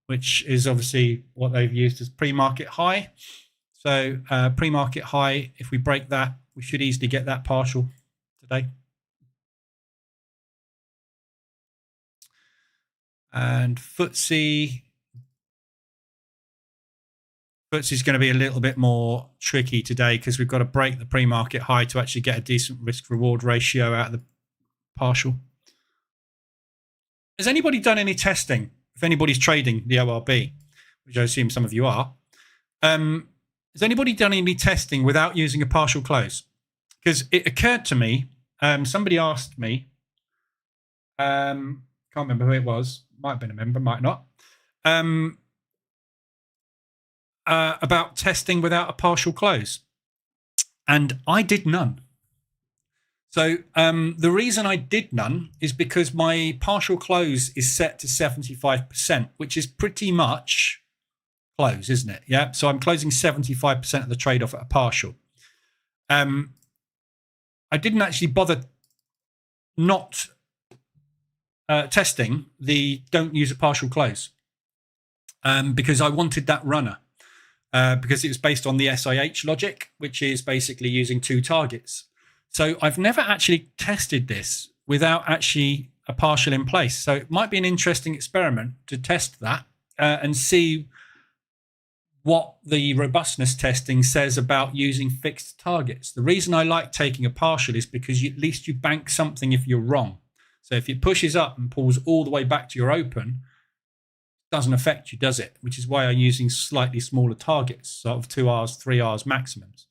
which is obviously what they've used as pre-market high. So pre-market high, if we break that, we should easily get that partial today. And FTSE is going to be a little bit more tricky today because we've got to break the pre-market high to actually get a decent risk-reward ratio out of the partial. Has anybody done any testing? If anybody's trading the ORB, which I assume some of you are, has anybody done any testing without using a partial close? Because it occurred to me, somebody asked me, can't remember who it was, might have been a member, might not, about testing without a partial close. And I did none. So the reason I did none is because my partial close is set to 75%, which is pretty much close, isn't it? Yeah. So I'm closing 75% of the trade off at a partial. I didn't actually bother not testing the don't use a partial close because I wanted that runner because it was based on the SIH logic, which is basically using 2 targets. So I've never actually tested this without actually a partial in place. So it might be an interesting experiment to test that and see what the robustness testing says about using fixed targets. The reason I like taking a partial is because at least you bank something if you're wrong. So if it pushes up and pulls all the way back to your open, it doesn't affect you, does it? Which is why I'm using slightly smaller targets, sort of 2 hours, 3 hours maximums.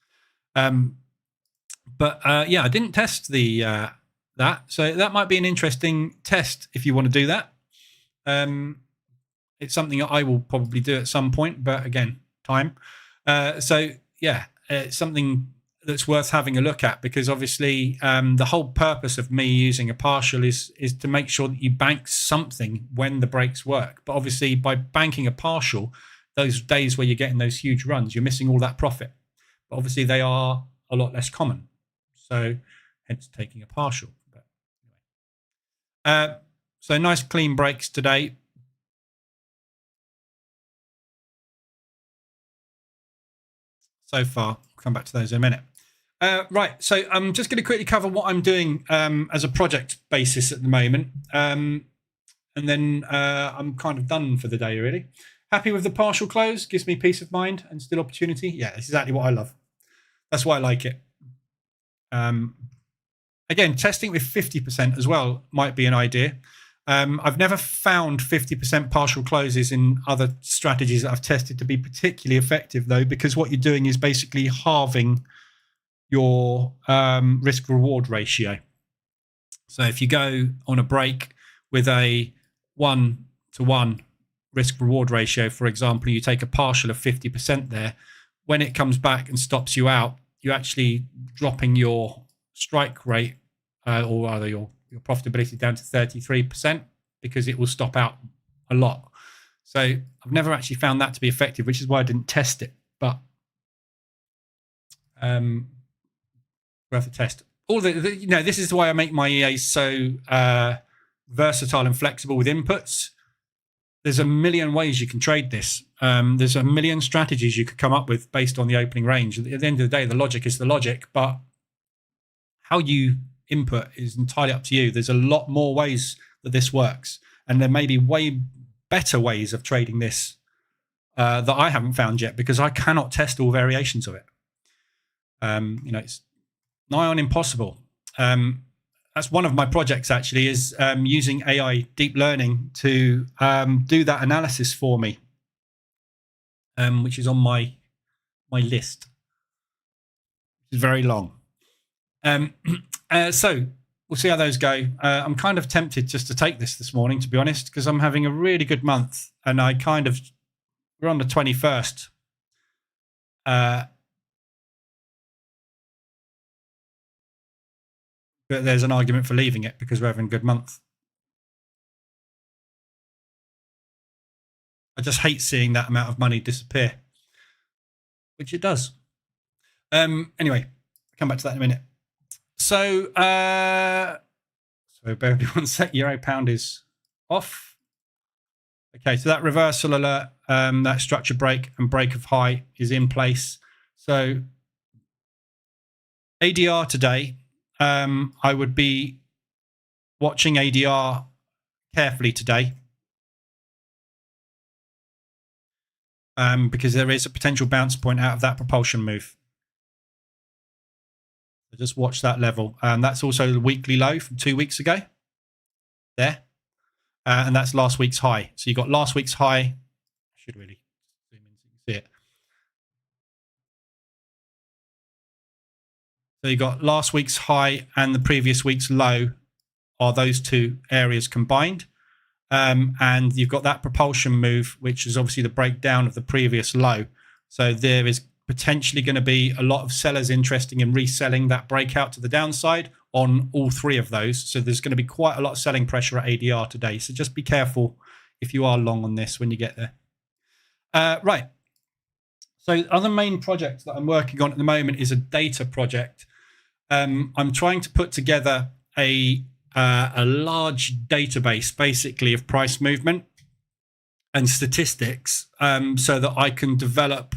But yeah, I didn't test the that. So that might be an interesting test if you want to do that. It's something that I will probably do at some point, but again, time. So yeah, it's something that's worth having a look at because obviously the whole purpose of me using a partial is to make sure that you bank something when the breaks work. But obviously by banking a partial, those days where you're getting those huge runs, you're missing all that profit. But obviously they are a lot less common. So hence taking a partial. But anyway. So nice clean breaks today. So far, I'll come back to those in a minute. Right, so I'm just going to quickly cover what I'm doing as a project basis at the moment. And then I'm kind of done for the day, really. Happy with the partial close, gives me peace of mind and still opportunity. Yeah, that's exactly what I love. That's why I like it. Again, testing with 50% as well might be an idea. I've never found 50% partial closes in other strategies that I've tested to be particularly effective, though, because what you're doing is basically halving your risk-reward ratio. So if you go on a break with a 1-to-1 risk-reward ratio, for example, you take a partial of 50% there, when it comes back and stops you out, you're actually dropping your strike rate or rather your profitability down to 33% because it will stop out a lot. So I've never actually found that to be effective, which is why I didn't test it. But worth a test. All this is why I make my EAs so versatile and flexible with inputs. There's a million ways you can trade this. There's a million strategies you could come up with based on the opening range. At the end of the day, the logic is the logic, but how you input is entirely up to you. There's a lot more ways that this works, and there may be way better ways of trading this that I haven't found yet, because I cannot test all variations of it. It's nigh on impossible. That's one of my projects, actually, is using AI deep learning to do that analysis for me, which is on my list. It's very long. So we'll see how those go. I'm kind of tempted just to take this morning, to be honest, because I'm having a really good month, and we're on the 21st. But there's an argument for leaving it because we're having a good month. I just hate seeing that amount of money disappear, which it does. Anyway, I'll come back to that in a minute. So bear with me 1 sec. Euro pound is off. Okay, so that reversal alert, that structure break and break of high is in place. So ADR today, I would be watching ADR carefully today, because there is a potential bounce point out of that propulsion move. So just watch that level. That's also the weekly low from 2 weeks ago there. And that's last week's high. So you got last week's high. I should really zoom in so you can see it. So you got last week's high and the previous week's low are those two areas combined. And you've got that propulsion move, which is obviously the breakdown of the previous low. So there is potentially going to be a lot of sellers interested in reselling that breakout to the downside on all three of those. So there's going to be quite a lot of selling pressure at ADR today. So just be careful if you are long on this when you get there. Right. So the other main project that I'm working on at the moment is a data project. I'm trying to put together a large database, basically, of price movement and statistics, so that I can develop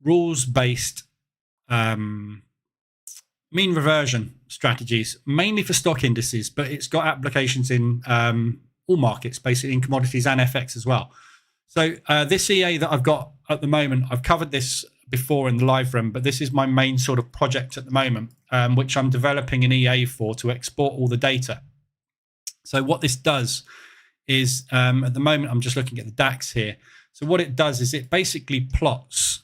rules-based mean reversion strategies, mainly for stock indices, but it's got applications in all markets, basically in commodities and FX as well. So this EA that I've got at the moment, I've covered this before in the live room, but this is my main sort of project at the moment, which I'm developing an EA for to export all the data. So what this does is, at the moment, I'm just looking at the DAX here. So what it does is it basically plots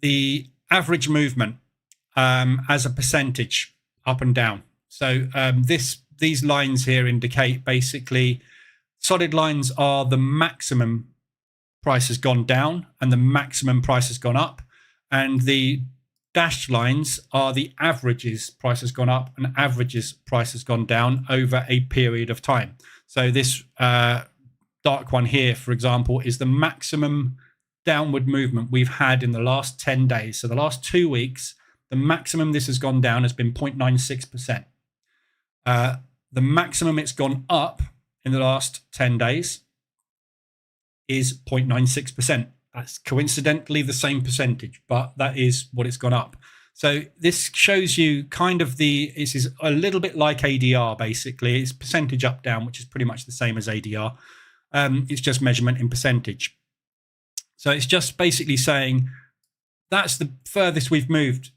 the average movement as a percentage up and down. So these lines here indicate basically solid lines are the maximum price has gone down and the maximum price has gone up, and the dashed lines are the averages price has gone up and averages price has gone down over a period of time. So this dark one here, for example, is the maximum downward movement we've had in the last 10 days. So the last 2 weeks, the maximum this has gone down has been 0.96%. The maximum it's gone up in the last 10 days is 0.96%. That's coincidentally the same percentage, but that is what it's gone up. So this shows you kind of this is a little bit like ADR, basically. It's percentage up, down, which is pretty much the same as ADR. It's just measurement in percentage. So it's just basically saying that's the furthest we've moved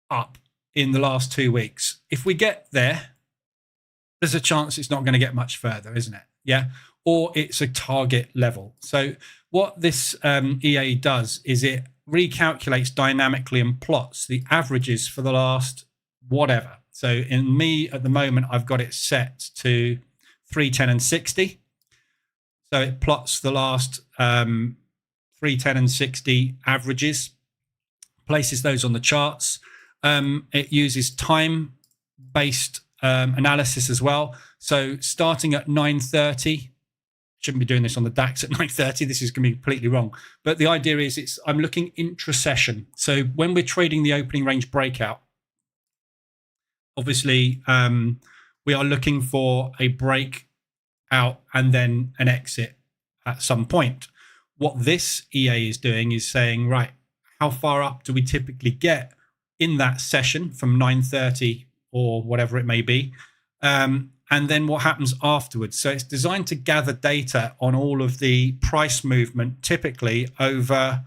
up in the last 2 weeks. If we get there, there's a chance it's not going to get much further, isn't it? Yeah. Or it's a target level. So what this EA does is it recalculates dynamically and plots the averages for the last whatever. So in me at the moment, I've got it set to 310 and 60. So it plots the last 310 and 60 averages, places those on the charts. It uses time-based analysis as well. So starting at 9:30, shouldn't be doing this on the DAX at 9:30. This is going to be completely wrong. But the idea is I'm looking intra-session. So when we're trading the opening range breakout, obviously we are looking for a break out and then an exit at some point. What this EA is doing is saying, right, how far up do we typically get in that session from 9:30 or whatever it may be, and then what happens afterwards. So it's designed to gather data on all of the price movement, typically over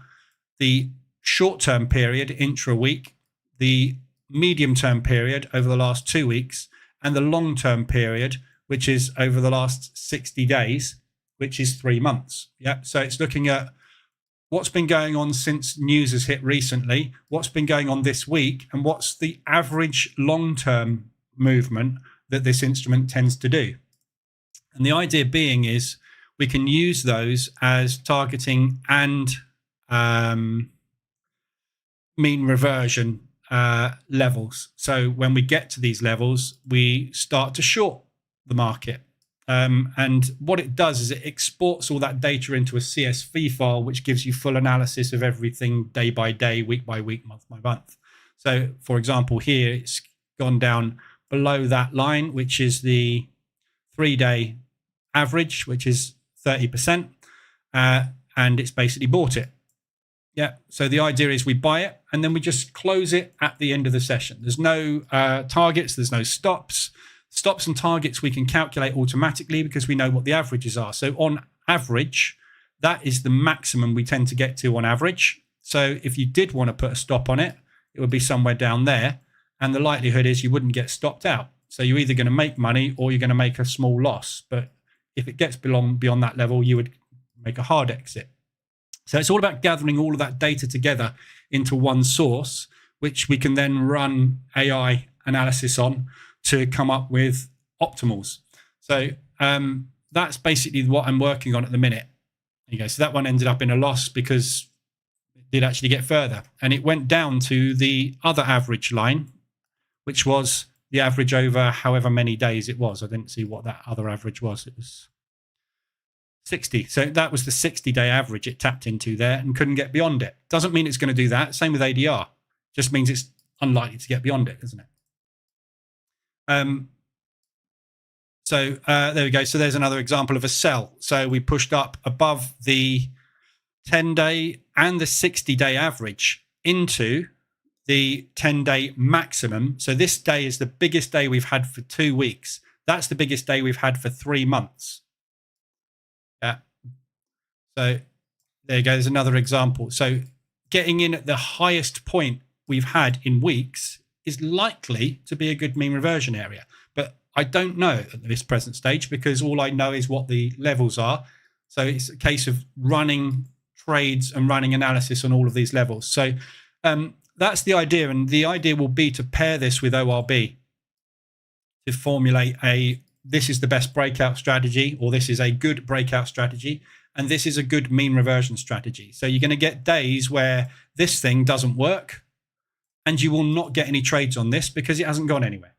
the short-term period, intra-week, the medium-term period over the last 2 weeks, and the long-term period, which is over the last 60 days, which is 3 months. Yeah. So it's looking at what's been going on since news has hit recently, what's been going on this week, and what's the average long-term movement that this instrument tends to do. And the idea being is we can use those as targeting and mean reversion levels. So when we get to these levels, we start to short the market. And what it does is it exports all that data into a CSV file, which gives you full analysis of everything day by day, week by week, month by month. So for example, here it's gone down below that line, which is the 3-day average, which is 30%, and it's basically bought it. Yeah. So the idea is we buy it and then we just close it at the end of the session. There's no targets, there's no stops. Stops and targets we can calculate automatically because we know what the averages are. So on average, that is the maximum we tend to get to on average. So if you did want to put a stop on it, it would be somewhere down there. And the likelihood is you wouldn't get stopped out. So you're either going to make money or you're going to make a small loss. But if it gets beyond that level, you would make a hard exit. So it's all about gathering all of that data together into one source, which we can then run AI analysis on to come up with optimals. So that's basically what I'm working on at the minute. There you go. So that one ended up in a loss because it did actually get further. And it went down to the other average line, which was the average over however many days it was. I didn't see what that other average was. It was 60. So that was the 60-day average it tapped into there and couldn't get beyond it. Doesn't mean it's going to do that. Same with ADR. Just means it's unlikely to get beyond it, isn't it? So there we go. So there's another example of a sell. So we pushed up above the 10-day and the 60-day average into the 10-day maximum. So this day is the biggest day we've had for 2 weeks. That's the biggest day we've had for 3 months. Yeah. So there you go. There's another example. So getting in at the highest point we've had in weeks is likely to be a good mean reversion area. But I don't know at this present stage because all I know is what the levels are. So it's a case of running trades and running analysis on all of these levels. So that's the idea. And the idea will be to pair this with ORB to formulate this is the best breakout strategy, or this is a good breakout strategy, and this is a good mean reversion strategy. So you're going to get days where this thing doesn't work, and you will not get any trades on this because it hasn't gone anywhere,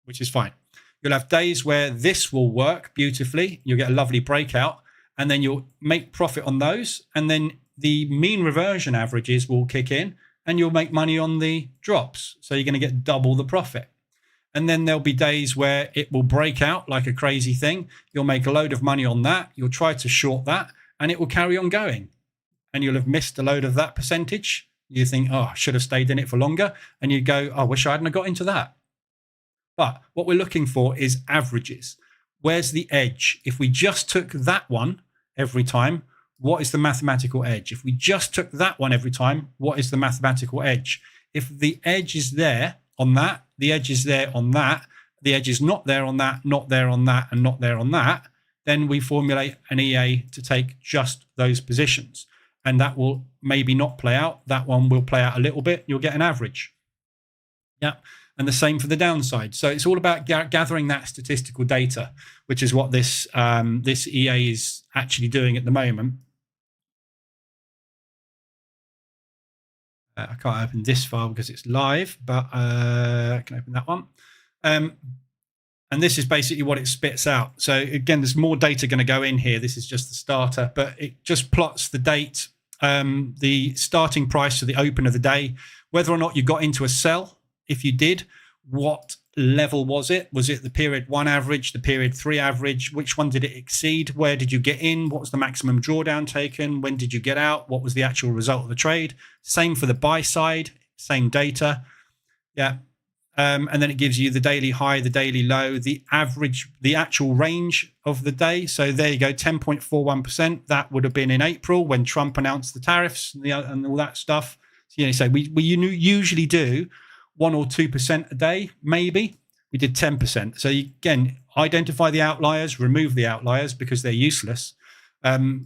which is fine. You'll have days where this will work beautifully. You'll get a lovely breakout, and then you'll make profit on those. And then the mean reversion averages will kick in, and you'll make money on the drops. So you're going to get double the profit. And then there'll be days where it will break out like a crazy thing. You'll make a load of money on that. You'll try to short that, and it will carry on going. And you'll have missed a load of that percentage. You think, oh, I should have stayed in it for longer. And you go, oh, I wish I hadn't got into that. But what we're looking for is averages. Where's the edge? If we just took that one every time, what is the mathematical edge? If we just took that one every time, what is the mathematical edge? If the edge is there on that, the edge is there on that, the edge is not there on that, not there on that, and not there on that, then we formulate an EA to take just those positions. And that will maybe not play out. That one will play out a little bit. You'll get an average. Yeah. And the same for the downside. So it's all about gathering that statistical data, which is what this EA is actually doing at the moment. I can't open this file because it's live, but I can open that one. And this is basically what it spits out. So again, there's more data going to go in here. This is just the starter, but it just plots the date, the starting price to the open of the day, whether or not you got into a sell. If you did, what level was it? Was it the period 1 average, the period 3 average? Which one did it exceed? Where did you get in? What was the maximum drawdown taken? When did you get out? What was the actual result of the trade? Same for the buy side, same data. Yeah. And then it gives you the daily high, the daily low, the average, the actual range of the day. So there you go, 10.41%. That would have been in April when Trump announced the tariffs and all that stuff. So, we usually do 1 or 2% a day, maybe. We did 10%. So you, again, identify the outliers, remove the outliers because they're useless. You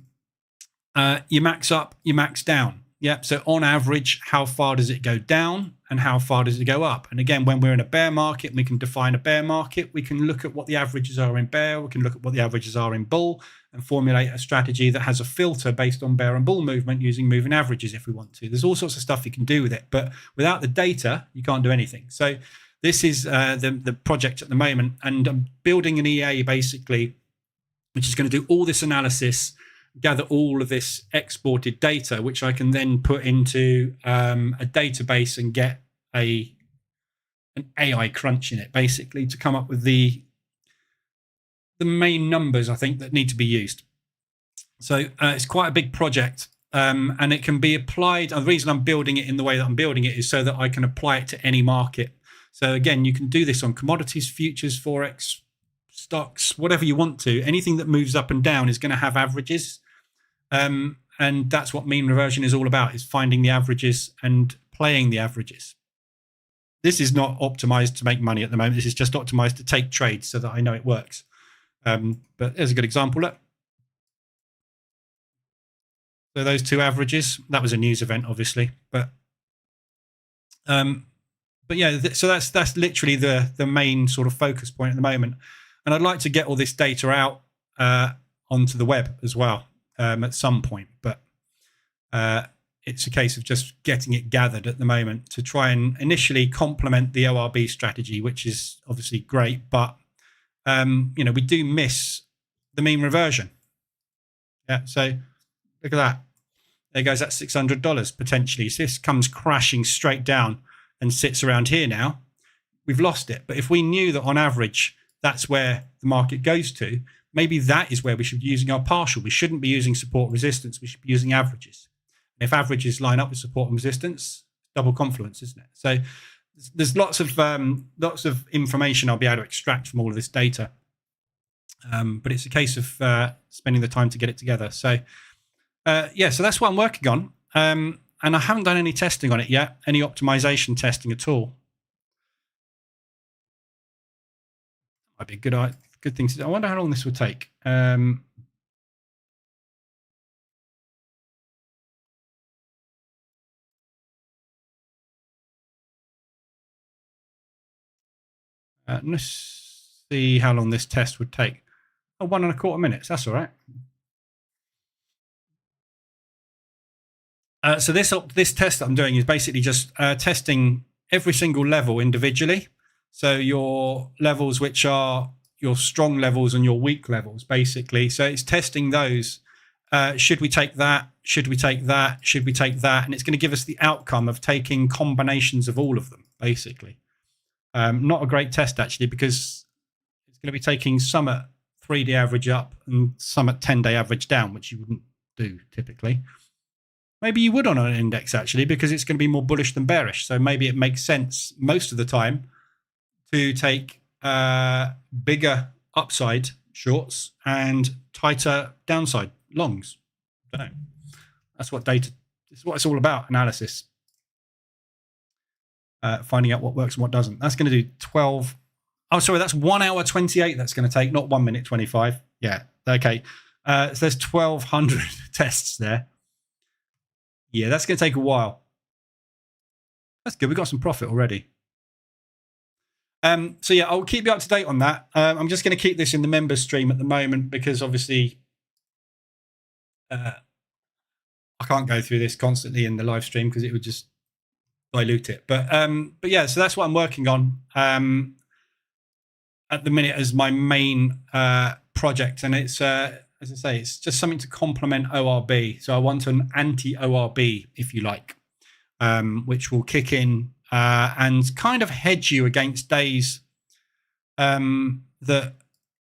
max up, you max down. Yeah. So on average, how far does it go down and how far does it go up? And again, when we're in a bear market, we can define a bear market. We can look at what the averages are in bear. We can look at what the averages are in bull and formulate a strategy that has a filter based on bear and bull movement using moving averages if we want to. There's all sorts of stuff you can do with it, but without the data, you can't do anything. So this is the project at the moment, and I'm building an EA basically, which is going to do all this analysis, gather all of this exported data, which I can then put into a database and get an AI crunch in it, basically, to come up with the main numbers, I think, that need to be used. So it's quite a big project, and it can be applied. And the reason I'm building it in the way that I'm building it is so that I can apply it to any market. So again, you can do this on commodities, futures, forex, stocks, whatever you want to. Anything that moves up and down is going to have averages. And that's what mean reversion is all about, is finding the averages and playing the averages. This is not optimized to make money at the moment. This is just optimized to take trades so that I know it works. But there's a good example. Look. So those two averages, that was a news event, obviously. But yeah, so that's literally the main sort of focus point at the moment. And I'd like to get all this data out onto the web as well. At some point, but it's a case of just getting it gathered at the moment to try and initially complement the ORB strategy, which is obviously great, but we do miss the mean reversion. Yeah, so look at that. There goes that $600 potentially. So this comes crashing straight down and sits around here now. We've lost it, but if we knew that on average that's where the market goes to, maybe that is where we should be using our partial. We shouldn't be using support resistance. We should be using averages. And if averages line up with support and resistance, double confluence, isn't it? So there's lots of information I'll be able to extract from all of this data. But it's a case of spending the time to get it together. So yeah, so that's what I'm working on. And I haven't done any testing on it yet, any optimization testing at all. Might be a good thing to do. I wonder how long this would take. Let's see how long this test would take. Oh, 1.25 minutes. That's all right. So this test that I'm doing is basically just testing every single level individually. So your levels, which are your strong levels and your weak levels, basically. So it's testing those. Should we take that? Should we take that? Should we take that? And it's going to give us the outcome of taking combinations of all of them, basically. Not a great test, actually, because it's going to be taking some at 3-day average up and some at 10-day average down, which you wouldn't do typically. Maybe you would on an index, actually, because it's going to be more bullish than bearish. So maybe it makes sense most of the time to take bigger upside shorts and tighter downside longs. I don't know. That's what data is, what it's all about, analysis. Finding out what works and what doesn't. That's going to do 12. Oh, sorry, that's 1 hour 28 that's going to take, not 1 minute 25. Yeah, okay. So there's 1,200 tests there. Yeah, that's going to take a while. That's good. We got some profit already. So yeah, I'll keep you up to date on that. I'm just going to keep this in the members stream at the moment because obviously I can't go through this constantly in the live stream because it would just dilute it. But yeah, so that's what I'm working on. at the minute as my main project, and it's as I say, it's just something to complement ORB. So I want an anti-ORB, if you like, which will kick in and kind of hedge you against days that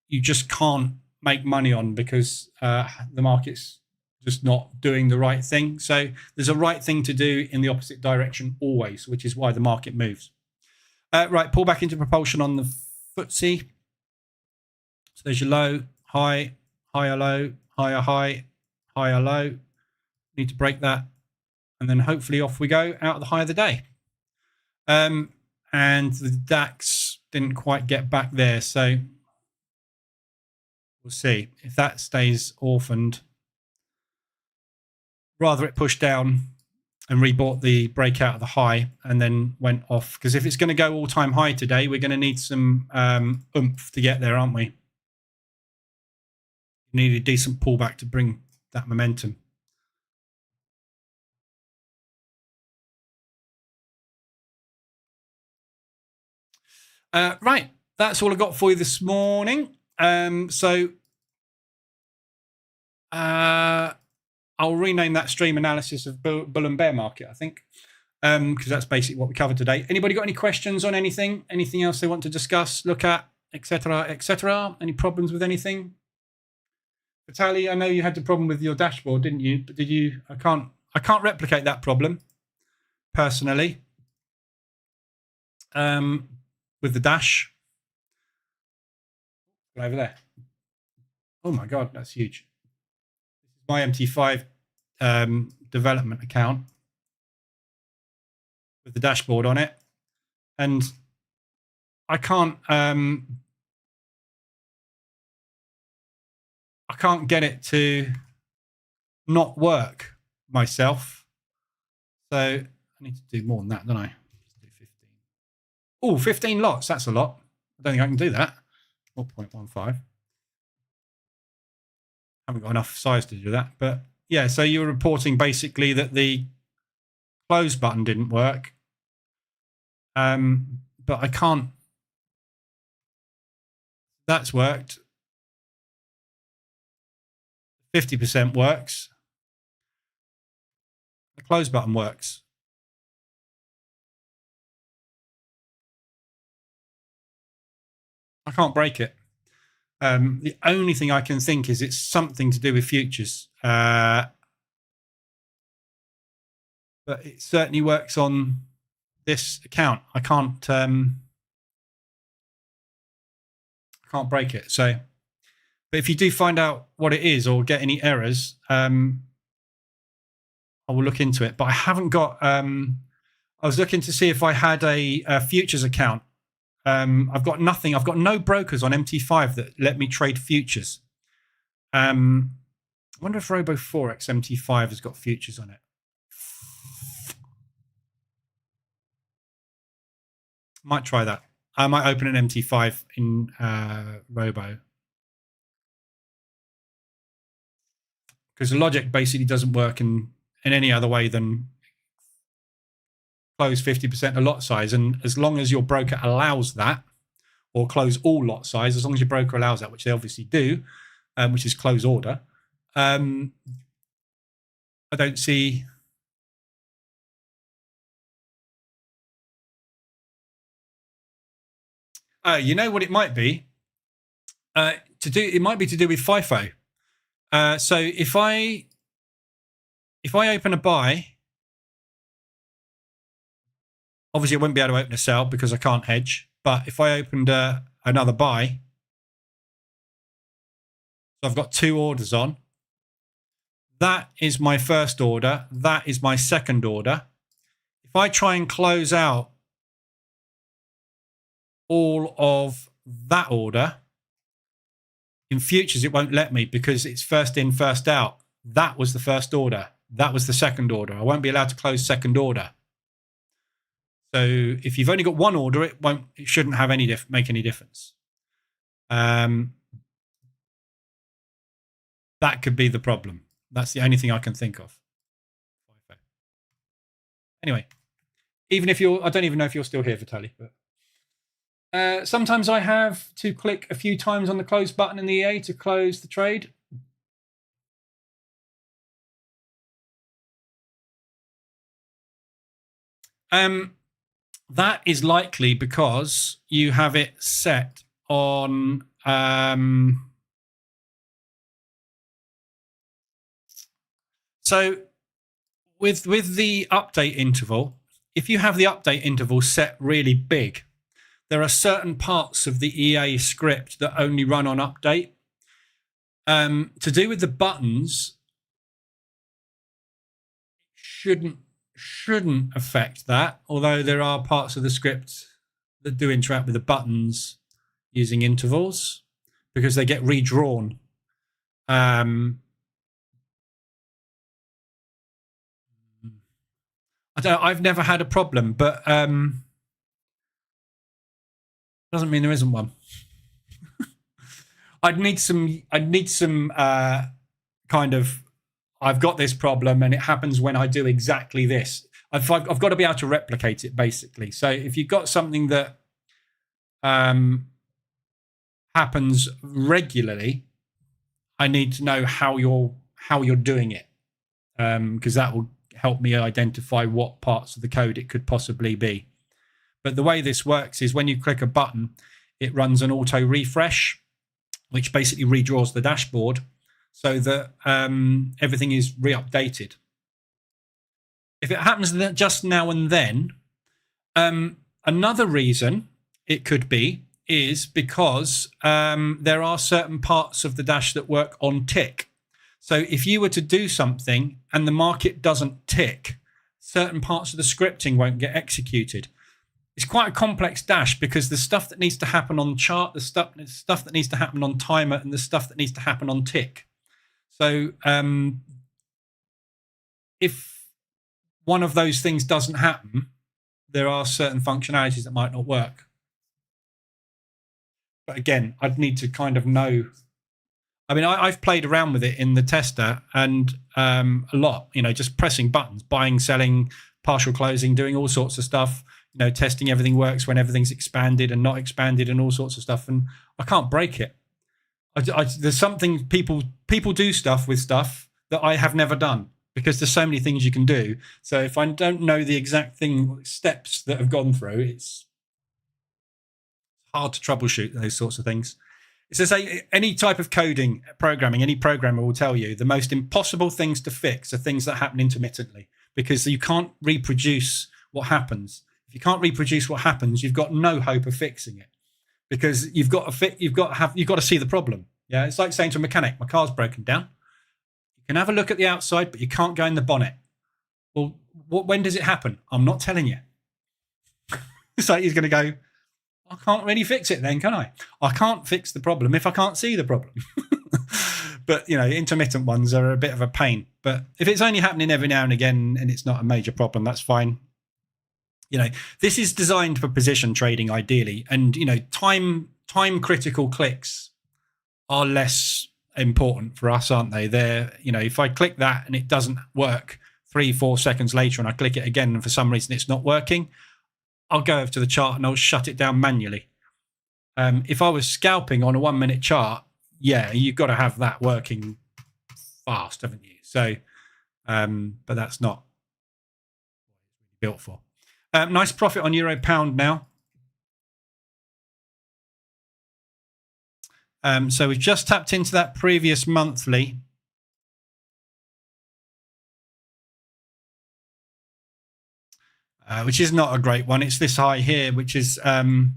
you just can't make money on because the market's just not doing the right thing. So there's a right thing to do in the opposite direction always, which is why the market moves. Right, pull back into propulsion on the FTSE. So there's your low, high, higher low, higher high, higher low. Need to break that. And then hopefully off we go out of the high of the day. And the DAX didn't quite get back there. So we'll see if that stays orphaned. Rather it pushed down and rebought the breakout of the high and then went off. Because if it's going to go all-time high today, we're going to need some oomph to get there, aren't we? Need a decent pullback to bring that momentum. Right, that's all I got for you this morning. I'll rename that stream analysis of bull and bear market, I think, because that's basically what we covered today. Anybody got any questions on anything? Anything else they want to discuss, look at, etc., etc.? Any problems with anything? Vitaly, I know you had the problem with your dashboard, didn't you? But did you? I can't replicate that problem personally with the dash over there. Oh my God, that's huge. This is my MT5 development account with the dashboard on it, and I can't get it to not work myself. So I need to do more than that, don't I? Let's do 15. Oh, 15 lots. That's a lot. I don't think I can do that. 0.15. Haven't got enough size to do that. But yeah, so you were reporting basically that the close button didn't work. But I can't. That's worked. 50% works. The close button works. I can't break it. The only thing I can think is it's something to do with futures. But it certainly works on this account. I can't break it. So, but if you do find out what it is or get any errors, I will look into it. But I haven't got. I was looking to see if I had a futures account. I've got nothing. I've got no brokers on MT5 that let me trade futures. I wonder if Robo Forex MT5 has got futures on it. Might try that. I might open an MT5 in Robo. Because the logic basically doesn't work in any other way than close 50% of lot size. And as long as your broker allows that, or close all lot size, as long as your broker allows that, which they obviously do, which is close order, I don't see... you know what it might be? It might be to do with FIFO. So if I open a buy, obviously I wouldn't be able to open a sell because I can't hedge. But if I opened another buy, so I've got two orders on. That is my first order. That is my second order. If I try and close out all of that order, in futures, it won't let me because it's first in, first out. That was the first order. That was the second order. I won't be allowed to close second order. So if you've only got one order, it shouldn't have make any difference. That could be the problem. That's the only thing I can think of. Anyway, even if I don't even know if you're still here, Vitaly, but Sometimes I have to click a few times on the close button in the EA to close the trade. That is likely because you have it set on so with the update interval, if you have the update interval set really big, there are certain parts of the EA script that only run on update. To do with the buttons, shouldn't affect that, although there are parts of the script that do interact with the buttons using intervals because they get redrawn. I've never had a problem, but doesn't mean there isn't one. I'd need some kind of, I've got this problem and it happens when I do exactly this. I've got to be able to replicate it, basically. So if you've got something that happens regularly, I need to know how you're doing it, because that will help me identify what parts of the code it could possibly be. But the way this works is when you click a button, it runs an auto refresh, which basically redraws the dashboard so that everything is re-updated. If it happens just now and then, another reason it could be is because there are certain parts of the dash that work on tick. So if you were to do something and the market doesn't tick, certain parts of the scripting won't get executed. It's quite a complex dash because the stuff that needs to happen on chart, the stuff that needs to happen on timer, and the stuff that needs to happen on tick. So if one of those things doesn't happen, there are certain functionalities that might not work. But again, I'd need to kind of know. I mean, I've played around with it in the tester and a lot, just pressing buttons, buying, selling, partial closing, doing all sorts of stuff, testing everything works when everything's expanded and not expanded and all sorts of stuff. And I can't break it. There's something people do stuff with stuff that I have never done because there's so many things you can do. So if I don't know the exact steps that have gone through, it's hard to troubleshoot those sorts of things. It's to say any type of coding, programming, any programmer will tell you the most impossible things to fix are things that happen intermittently because you can't reproduce what happens. If you can't reproduce what happens, you've got no hope of fixing it because you've got to see the problem. Yeah, it's like saying to a mechanic, my car's broken down. You can have a look at the outside, but you can't go in the bonnet. Well, when does it happen? I'm not telling you. It's like he's going to go, I can't really fix it then, can I? I can't fix the problem if I can't see the problem. But, intermittent ones are a bit of a pain. But if it's only happening every now and again and it's not a major problem, that's fine. This is designed for position trading ideally. And, time critical clicks are less important for us, aren't they? They're, if I click that and it doesn't work 3-4 seconds later and I click it again and for some reason it's not working, I'll go over to the chart and I'll shut it down manually. If I was scalping on a 1 minute chart, yeah, you've got to have that working fast, haven't you? So, but that's not built for. Nice profit on euro pound now. So we've just tapped into that previous monthly. Which is not a great one. It's this high here, which is the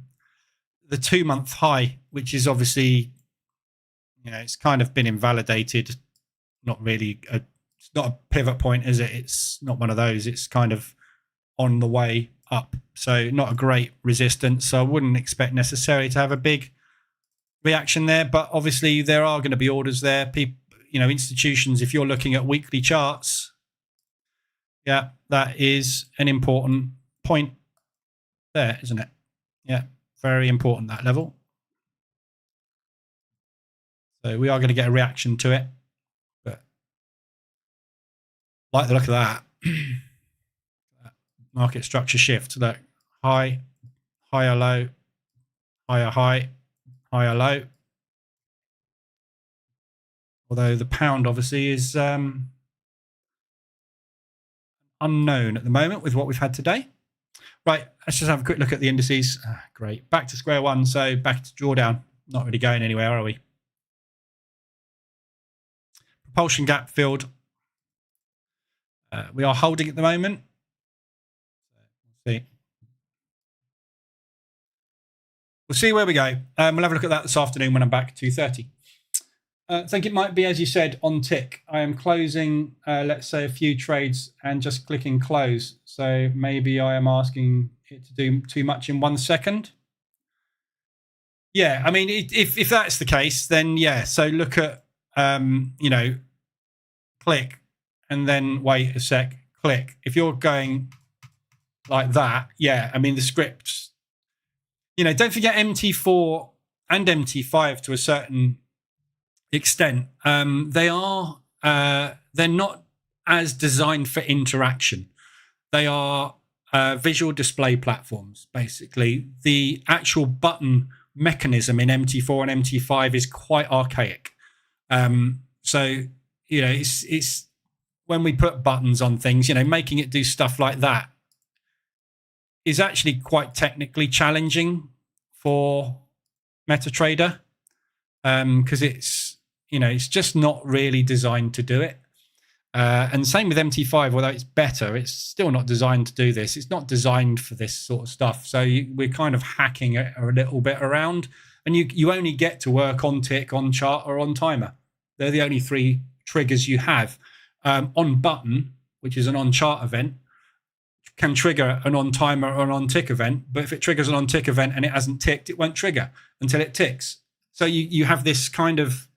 2-month high, which is obviously, it's kind of been invalidated. Not really, it's not a pivot point, is it? It's not one of those. It's kind of on the way up. So not a great resistance. So I wouldn't expect necessarily to have a big reaction there. But obviously there are going to be orders there. People, institutions, if you're looking at weekly charts, yeah, that is an important point there, isn't it? Yeah, very important, that level. So we are going to get a reaction to it. But like the look of that. Market structure shift. Look, high, higher, low, higher high, higher low. Although the pound obviously is unknown at the moment with what we've had today. Right, let's just have a quick look at the indices. Great. Back to square one, so back to drawdown. Not really going anywhere, are we? Propulsion gap filled. We are holding at the moment. We'll see where we go. We'll have a look at that this afternoon when I'm back at 2:30. I think it might be, as you said, on tick. I am closing, let's say, a few trades and just clicking close. So maybe I am asking it to do too much in 1 second. Yeah, I mean, if that's the case, then yeah. So look at, click and then wait a sec, click. If you're going like that, yeah, I mean, the scripts, don't forget MT4 and MT5 to a certain extent. They're not as designed for interaction. They are visual display platforms, basically. The actual button mechanism in MT4 and MT5 is quite archaic. So, it's when we put buttons on things, making it do stuff like that is actually quite technically challenging for MetaTrader, because it's just not really designed to do it. And same with MT5, although it's better, it's still not designed to do this. It's not designed for this sort of stuff. So we're kind of hacking it a little bit around, and you only get to work on tick, on chart, or on timer. They're the only three triggers you have. On button, which is an on chart event, can trigger an on timer or an on tick event. But if it triggers an on tick event and it hasn't ticked, it won't trigger until it ticks. So you have this kind of,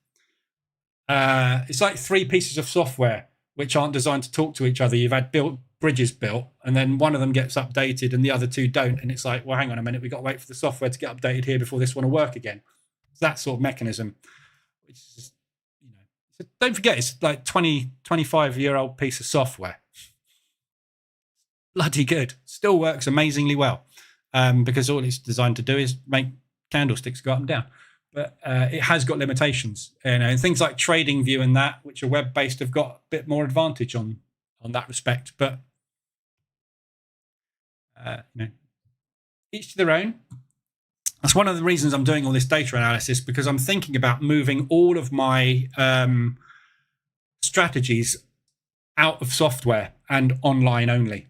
it's like three pieces of software which aren't designed to talk to each other. You've had bridges built, and then one of them gets updated and the other two don't. And it's like, well, hang on a minute, we've got to wait for the software to get updated here before this one will work again. It's that sort of mechanism. Which is, so don't forget, it's like 25-year-old piece of software. Bloody good. Still works amazingly well, because all it's designed to do is make candlesticks go up and down. But it has got limitations. And things like TradingView and that, which are web-based, have got a bit more advantage on that respect. But each to their own. That's one of the reasons I'm doing all this data analysis, because I'm thinking about moving all of my strategies out of software and online only,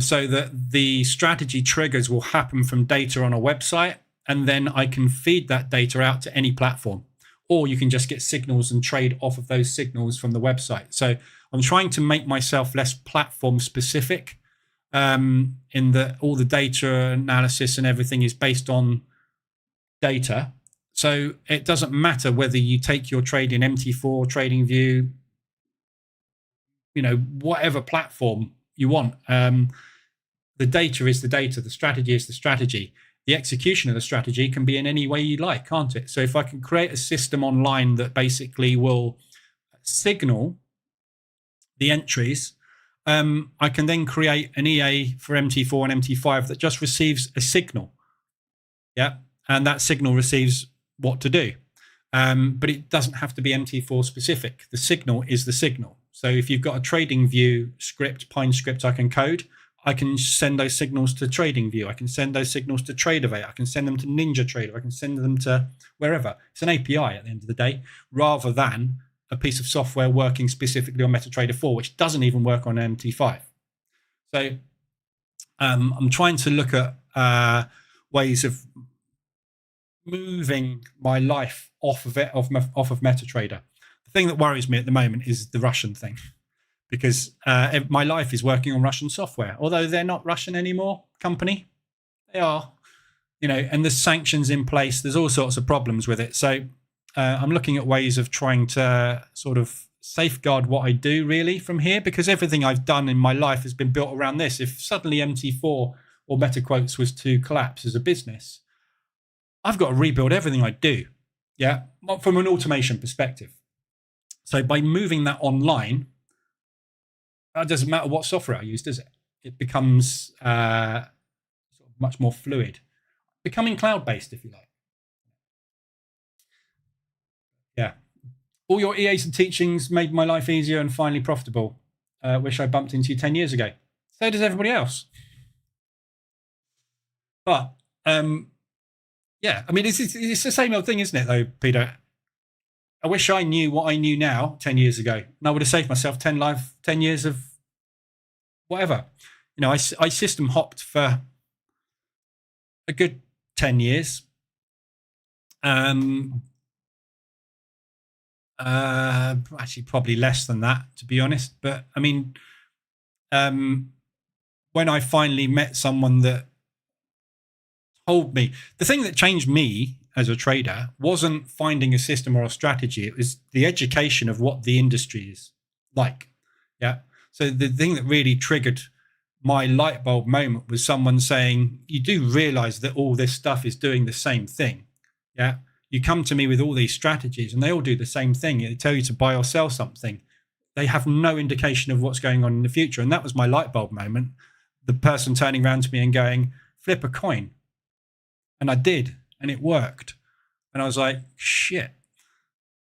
so that the strategy triggers will happen from data on a website, and then I can feed that data out to any platform, or you can just get signals and trade off of those signals from the website. So I'm trying to make myself less platform specific, in that all the data analysis and everything is based on data. So it doesn't matter whether you take your trade in MT4, TradingView, whatever platform you want. The data is the data. The strategy is the strategy. The execution of the strategy can be in any way you like, can't it? So if I can create a system online that basically will signal the entries, I can then create an EA for MT4 and MT5 that just receives a signal. Yeah. And that signal receives what to do. But it doesn't have to be MT4 specific. The signal is the signal. So if you've got a TradingView script, Pine script I can code, I can send those signals to TradingView. I can send those signals to Tradeovate. I can send them to NinjaTrader. I can send them to wherever. It's an API at the end of the day, rather than a piece of software working specifically on MetaTrader 4, which doesn't even work on MT5. So I'm trying to look at ways of moving my life off of MetaTrader. The thing that worries me at the moment is the Russian thing, because my life is working on Russian software, although they're not Russian anymore. Company, they are, and there's sanctions in place. There's all sorts of problems with it. So I'm looking at ways of trying to sort of safeguard what I do really from here, because everything I've done in my life has been built around this. If suddenly MT4 or MetaQuotes was to collapse as a business, I've got to rebuild everything I do, yeah, from an automation perspective. So by moving that online, it doesn't matter what software I use, does it? It becomes sort of much more fluid, becoming cloud-based, if you like. Yeah. All your EAs and teachings made my life easier and finally profitable. Wish I bumped into you 10 years ago. So does everybody else. But yeah, I mean, it's the same old thing, isn't it, though, Peter? I wish I knew what I knew now 10 years ago, and I would have saved myself 10 years of whatever. You know, I system hopped for a good 10 years. Actually, probably less than that, to be honest. But I mean, when I finally met someone that told me, the thing that changed me as a trader wasn't finding a system or a strategy. It was the education of what the industry is like. Yeah. So the thing that really triggered my light bulb moment was someone saying, you do realize that all this stuff is doing the same thing. Yeah. You come to me with all these strategies and they all do the same thing. They tell you to buy or sell something. They have no indication of what's going on in the future. And that was my light bulb moment. The person turning around to me and going, flip a coin. And I did. And it worked. And I was like, shit,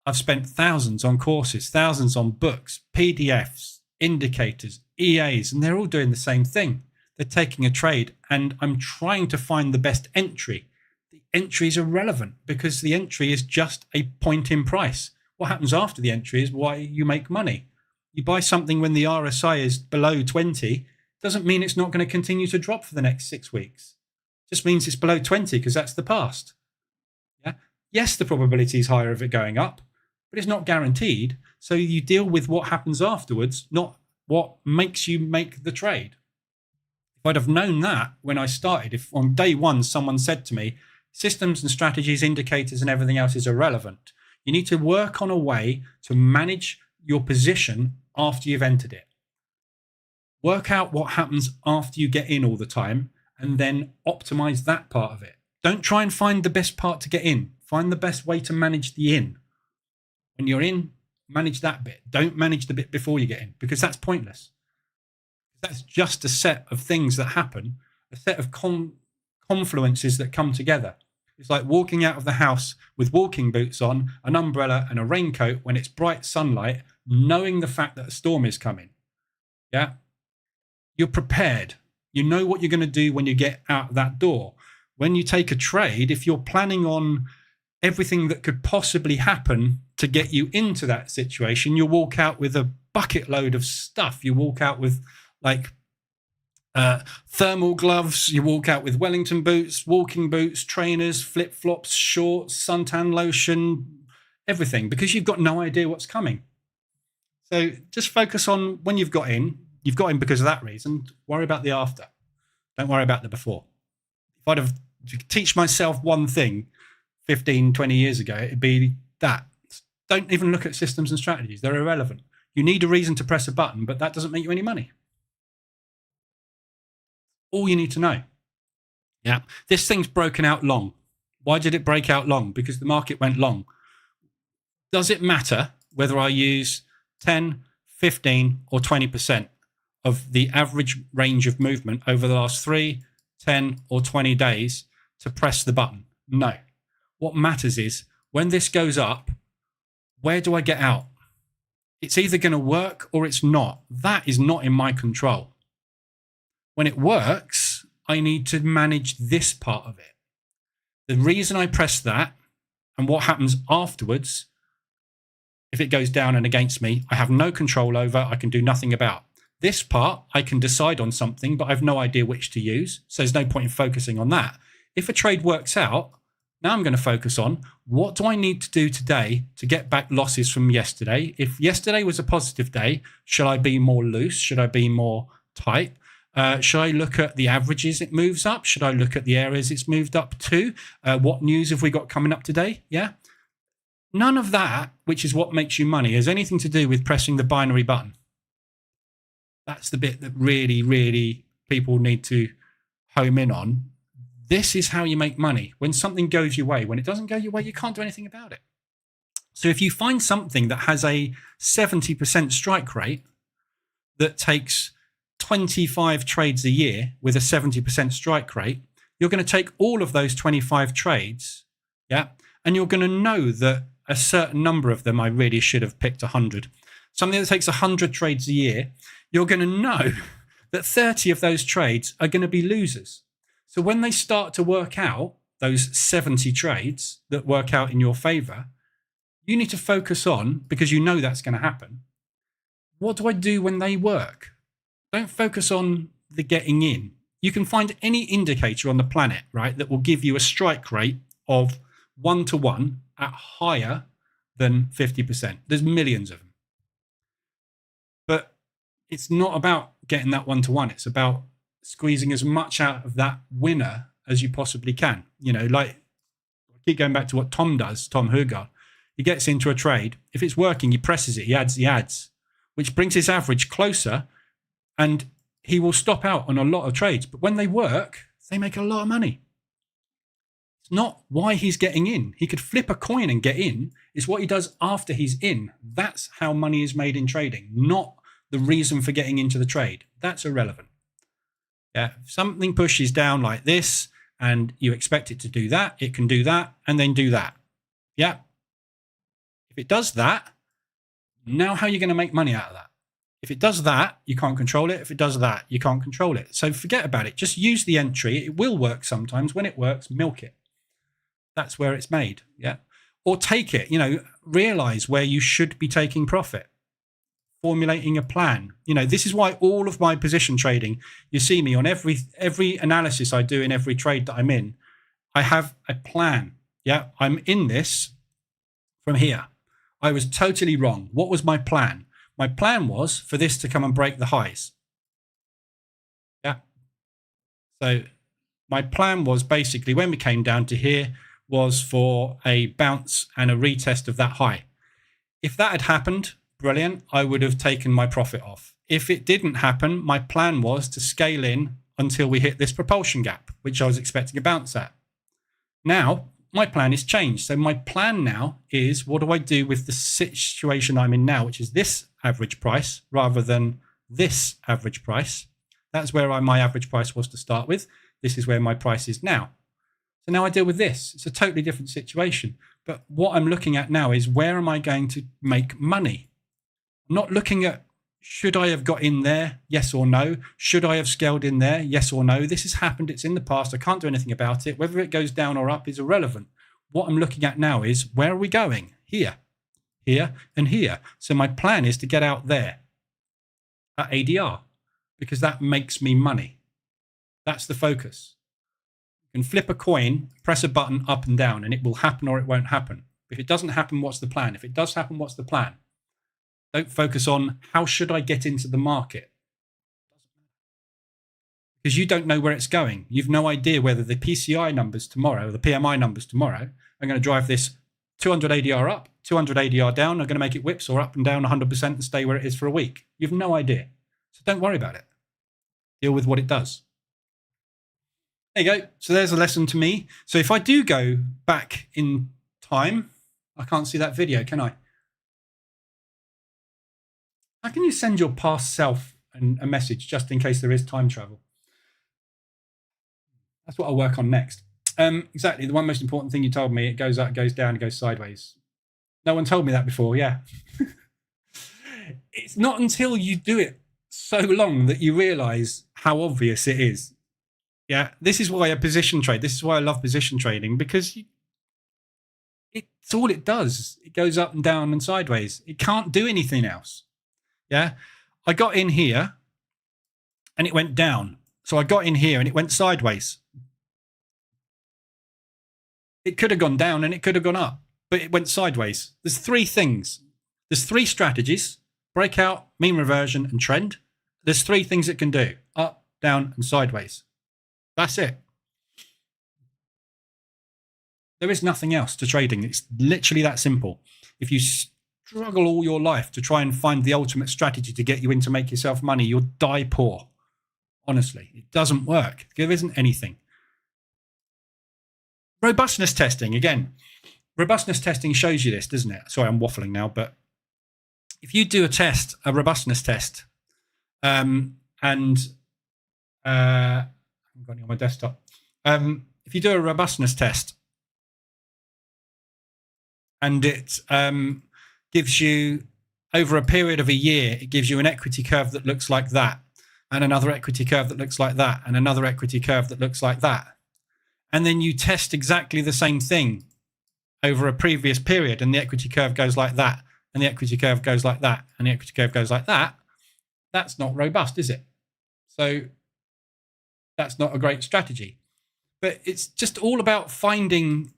I've spent thousands on courses, thousands on books, PDFs, indicators, EAs, and they're all doing the same thing. They're taking a trade and I'm trying to find the best entry. The entry is irrelevant because the entry is just a point in price. What happens after the entry is why you make money. You buy something when the RSI is below 20, doesn't mean it's not going to continue to drop for the next 6 weeks. Just means it's below 20 because that's the past. Yeah. Yes, the probability is higher of it going up, but it's not guaranteed. So you deal with what happens afterwards, not what makes you make the trade. If I'd have known that when I started, if on day one someone said to me, systems and strategies, indicators and everything else is irrelevant, you need to work on a way to manage your position after you've entered it. Work out what happens after you get in all the time and then optimize that part of it. Don't try and find the best part to get in. Find the best way to manage the in. When you're in, manage that bit. Don't manage the bit before you get in because that's pointless. That's just a set of things that happen, a set of confluences that come together. It's like walking out of the house with walking boots on, an umbrella and a raincoat when it's bright sunlight, knowing the fact that a storm is coming. Yeah. You're prepared. You know what you're going to do when you get out that door. When you take a trade, if you're planning on everything that could possibly happen to get you into that situation, you walk out with a bucket load of stuff. You walk out with like thermal gloves. You walk out with Wellington boots, walking boots, trainers, flip-flops, shorts, suntan lotion, everything, because you've got no idea what's coming. So just focus on when you've got in. You've got in because of that reason. Worry about the after. Don't worry about the before. If I'd have to teach myself one thing 15, 20 years ago, it'd be that. Don't even look at systems and strategies. They're irrelevant. You need a reason to press a button, but that doesn't make you any money. All you need to know. Yeah. This thing's broken out long. Why did it break out long? Because the market went long. Does it matter whether I use 10, 15 or 20% of the average range of movement over the last 3, 10 or 20 days to press the button? No. What matters is when this goes up, where do I get out? It's either going to work or it's not. That is not in my control. When it works, I need to manage this part of it. The reason I press that and what happens afterwards, if it goes down and against me, I have no control over, I can do nothing about. This part, I can decide on something, but I have no idea which to use. So there's no point in focusing on that. If a trade works out, now I'm going to focus on what do I need to do today to get back losses from yesterday? If yesterday was a positive day, should I be more loose? Should I be more tight? Should I look at the averages it moves up? Should I look at the areas it's moved up to? What news have we got coming up today? Yeah. None of that, which is what makes you money, has anything to do with pressing the binary button. That's the bit that really, really people need to home in on. This is how you make money. When something goes your way, when it doesn't go your way, you can't do anything about it. So if you find something that has a 70% strike rate that takes 25 trades a year with a 70% strike rate, you're going to take all of those 25 trades, yeah, and you're going to know that a certain number of them, I really should have picked 100. Something that takes 100 trades a year, you're going to know that 30 of those trades are going to be losers. So when they start to work out, those 70 trades that work out in your favor, you need to focus on, because you know that's going to happen, what do I do when they work? Don't focus on the getting in. You can find any indicator on the planet, right, that will give you a strike rate of 1-to-1 at higher than 50%. There's millions of them. But it's not about getting that 1-to-1. It's about squeezing as much out of that winner as you possibly can. You know, like, I keep going back to what Tom does, Tom Hugard. He gets into a trade. If it's working, he presses it, he adds, which brings his average closer, and he will stop out on a lot of trades. But when they work, they make a lot of money. It's not why he's getting in. He could flip a coin and get in. It's what he does after he's in. That's how money is made in trading, not the reason for getting into the trade. That's irrelevant. Yeah, if something pushes down like this and you expect it to do that, it can do that and then do that. Yeah. If it does that, now how are you going to make money out of that? If it does that, you can't control it. If it does that, you can't control it. So forget about it. Just use the entry. It will work sometimes. When it works, milk it. That's where it's made. Yeah. Or take it, you know, realize where you should be taking profit. Formulating a plan. You know, this is why all of my position trading, you see me on every analysis I do in every trade that I'm in, I have a plan. Yeah. I'm in this from here. I was totally wrong. What was my plan? My plan was for this to come and break the highs. Yeah. So my plan was basically, when we came down to here, was for a bounce and a retest of that high. If that had happened, brilliant, I would have taken my profit off. If it didn't happen, my plan was to scale in until we hit this propulsion gap, which I was expecting a bounce at. Now, my plan is changed. So my plan now is, what do I do with the situation I'm in now, which is this average price rather than this average price? That's where my average price was to start with. This is where my price is now. So now I deal with this. It's a totally different situation. But what I'm looking at now is, where am I going to make money? I'm not looking at, should I have got in there? Yes or no. Should I have scaled in there? Yes or no. This has happened. It's in the past. I can't do anything about it. Whether it goes down or up is irrelevant. What I'm looking at now is, where are we going? Here, here, and here. So my plan is to get out there at ADR, because that makes me money. That's the focus. You can flip a coin, press a button up and down, and it will happen or it won't happen. If it doesn't happen, what's the plan? If it does happen, what's the plan? Don't focus on, how should I get into the market? Because you don't know where it's going. You've no idea whether the PCI numbers tomorrow, or the PMI numbers tomorrow, are going to drive this 200 ADR up, 200 ADR down, are going to make it whips or up and down 100% and stay where it is for a week. You've no idea. So don't worry about it. Deal with what it does. There you go. So there's a lesson to me. So if I do go back in time, I can't see that video, can I? How can you send your past self a message just in case there is time travel? That's what I'll work on next. Exactly. The one most important thing you told me, it goes up, it goes down, it goes sideways. No one told me that before. Yeah. It's not until you do it so long that you realize how obvious it is. Yeah. This is why I position trade. This is why I love position trading, because it's all it does. It goes up and down and sideways. It can't do anything else. Yeah. I got in here and it went down. So I got in here and it went sideways. It could have gone down and it could have gone up, but it went sideways. There's three things. There's three strategies: breakout, mean reversion, and trend. There's three things it can do: up, down, and sideways. That's it. There is nothing else to trading. It's literally that simple. If you struggle all your life to try and find the ultimate strategy to get you in to make yourself money, you'll die poor. Honestly, it doesn't work. There isn't anything. Robustness testing, again. Robustness testing shows you this, doesn't it? Sorry, I'm waffling now, but if you do a robustness test, and I've got it on my desktop. If you do a robustness test and it gives you, over a period of a year, it gives you an equity curve that looks like that, and another equity curve that looks like that, and another equity curve that looks like that. And then you test exactly the same thing over a previous period, and the equity curve goes like that, and the equity curve goes like that, and the equity curve goes like that. That's not robust, is it? So that's not a great strategy. But it's just all about finding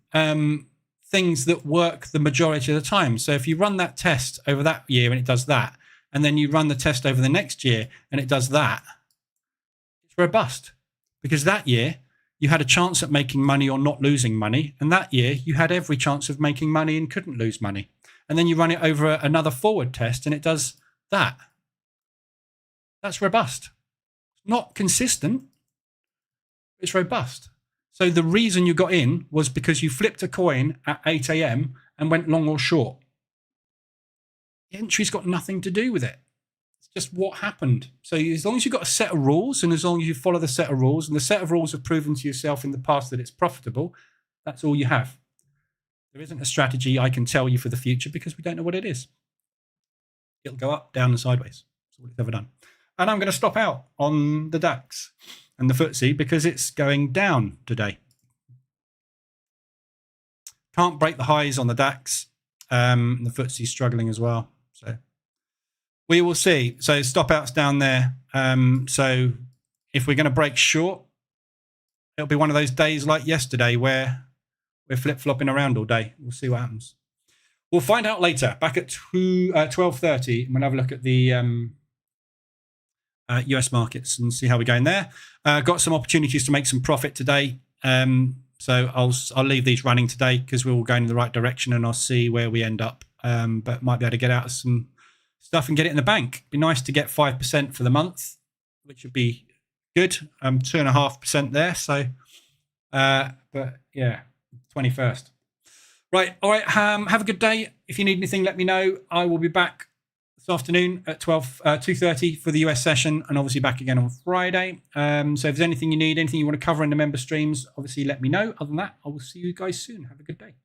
things that work the majority of the time. So if you run that test over that year and it does that, and then you run the test over the next year and it does that, it's robust. Because that year you had a chance at making money or not losing money, and that year you had every chance of making money and couldn't lose money. And then you run it over another forward test and it does that. That's robust. Not consistent. It's robust. So the reason you got in was because you flipped a coin at 8 a.m. and went long or short. The entry's got nothing to do with it. It's just what happened. So as long as you've got a set of rules, and as long as you follow the set of rules, and the set of rules have proven to yourself in the past that it's profitable, that's all you have. There isn't a strategy I can tell you for the future because we don't know what it is. It'll go up, down, and sideways. That's all it's ever done. And I'm going to stop out on the DAX and the FTSE because it's going down today. Can't break the highs on the DAX. The FTSE is struggling as well. So we will see. So stop outs down there. So if we're going to break short, it'll be one of those days like yesterday where we're flip-flopping around all day. We'll see what happens. We'll find out later. Back at 12:30, we'll have a look at the US markets and see how we're going there. Got some opportunities to make some profit today. So I'll leave these running today because we're all going in the right direction, and I'll see where we end up. But might be able to get out of some stuff and get it in the bank. Be nice to get 5% for the month, which would be good. 2.5% there. So, but yeah, 21st. Right. All right. Have a good day. If you need anything, let me know. I will be back this afternoon at 2:30 for the US session, and obviously back again on Friday. So if there's anything you need, anything you want to cover in the member streams, obviously let me know. Other than that, I will see you guys soon. Have a good day.